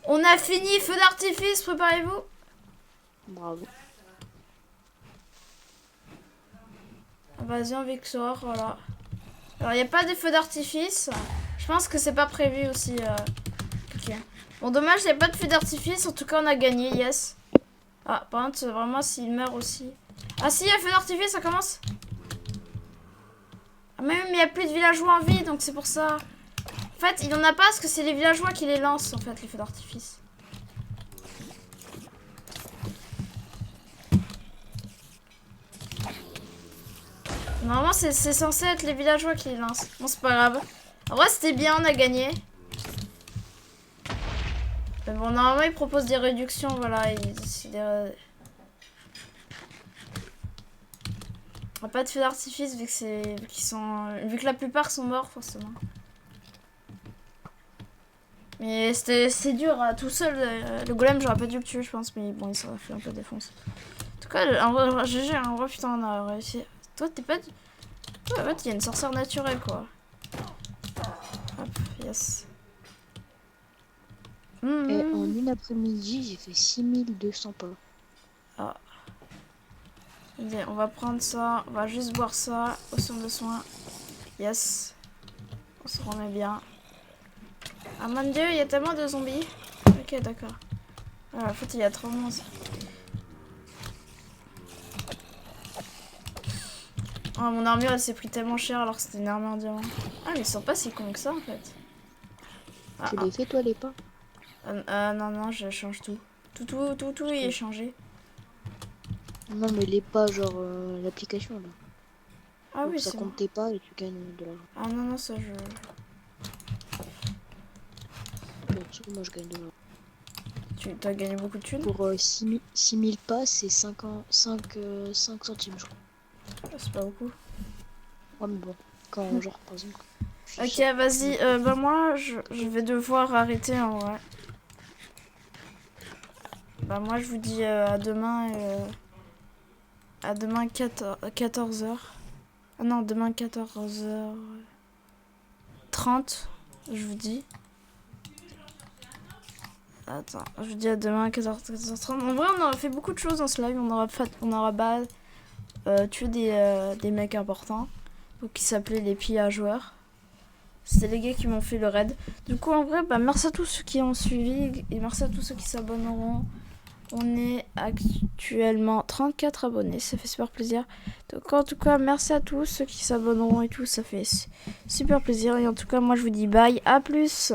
On a fini. Feu d'artifice, préparez-vous. Bravo. Invasion Victoire, voilà. Alors, il n'y a pas de feu d'artifice. Je pense que c'est pas prévu aussi. Ok. Bon, dommage, il n'y a pas de feu d'artifice. En tout cas, on a gagné, yes. Ah, par contre, vraiment, s'il meurt aussi. Ah si, il y a feu d'artifice, ça commence. Ah, même, il n'y a plus de villageois en vie, donc c'est pour ça. En fait, il n'y en a pas parce que c'est les villageois qui les lancent, en fait, les feux d'artifice. Normalement, c'est censé être les villageois qui les lancent. Bon, c'est pas grave. En vrai, c'était bien, on a gagné. Mais bon, normalement, ils proposent des réductions, voilà. On a pas de feu d'artifice vu que vu que la plupart sont morts, forcément. Mais c'est dur, tout seul. Le golem, j'aurais pas dû le tuer, je pense. Mais bon, il s'aurait fait un peu défoncer. En tout cas, en vrai, GG, en vrai, putain, on a réussi. Toi, t'es pas... Ouais, en fait, il y a une sorcière naturelle, quoi. Hop, yes. Et en une après-midi, j'ai fait 6200 pas. Ah. Allez, on va prendre ça. On va juste boire ça. Potion de soin. Yes. On se remet bien. Ah mon dieu, il y a tellement de zombies. Ok, d'accord. Ah, en fait, il y a trop de monde. Oh, mon armure, elle s'est pris tellement cher alors que c'était une armure en diamant. Ah, mais ils sont pas si cons que ça, en fait. Ah, Tu les fais, toi, les pas? non, non, je change tout. Tout est changé. Non, mais les pas, genre l'application, là. Ah donc oui, ça c'est compte bon. tes pas et tu gagnes de l'argent. Ah non, non, ça, je... Moi, je gagne de l'argent. Tu as gagné beaucoup de thunes? Pour 6000 pas, c'est 5 centimes, je crois. C'est pas beaucoup. Ouais, mais bon, quand, genre, par exemple... Ok, vas-y. Bah moi, je vais devoir arrêter en vrai. Bah moi, je vous dis à demain. à demain 14h. Ah non, demain 14h30, je vous dis. Attends, je vous dis à demain 14h30. En vrai, on aura fait beaucoup de choses dans ce live. On aura tué des mecs importants. Donc, qui s'appelaient les pillageurs. C'est les gars qui m'ont fait le raid. Du coup, en vrai, merci à tous ceux qui ont suivi. Et merci à tous ceux qui s'abonneront. On est actuellement 34 abonnés. Ça fait super plaisir. Donc, en tout cas, merci à tous ceux qui s'abonneront et tout. Ça fait super plaisir. Et en tout cas, moi, je vous dis bye. À plus.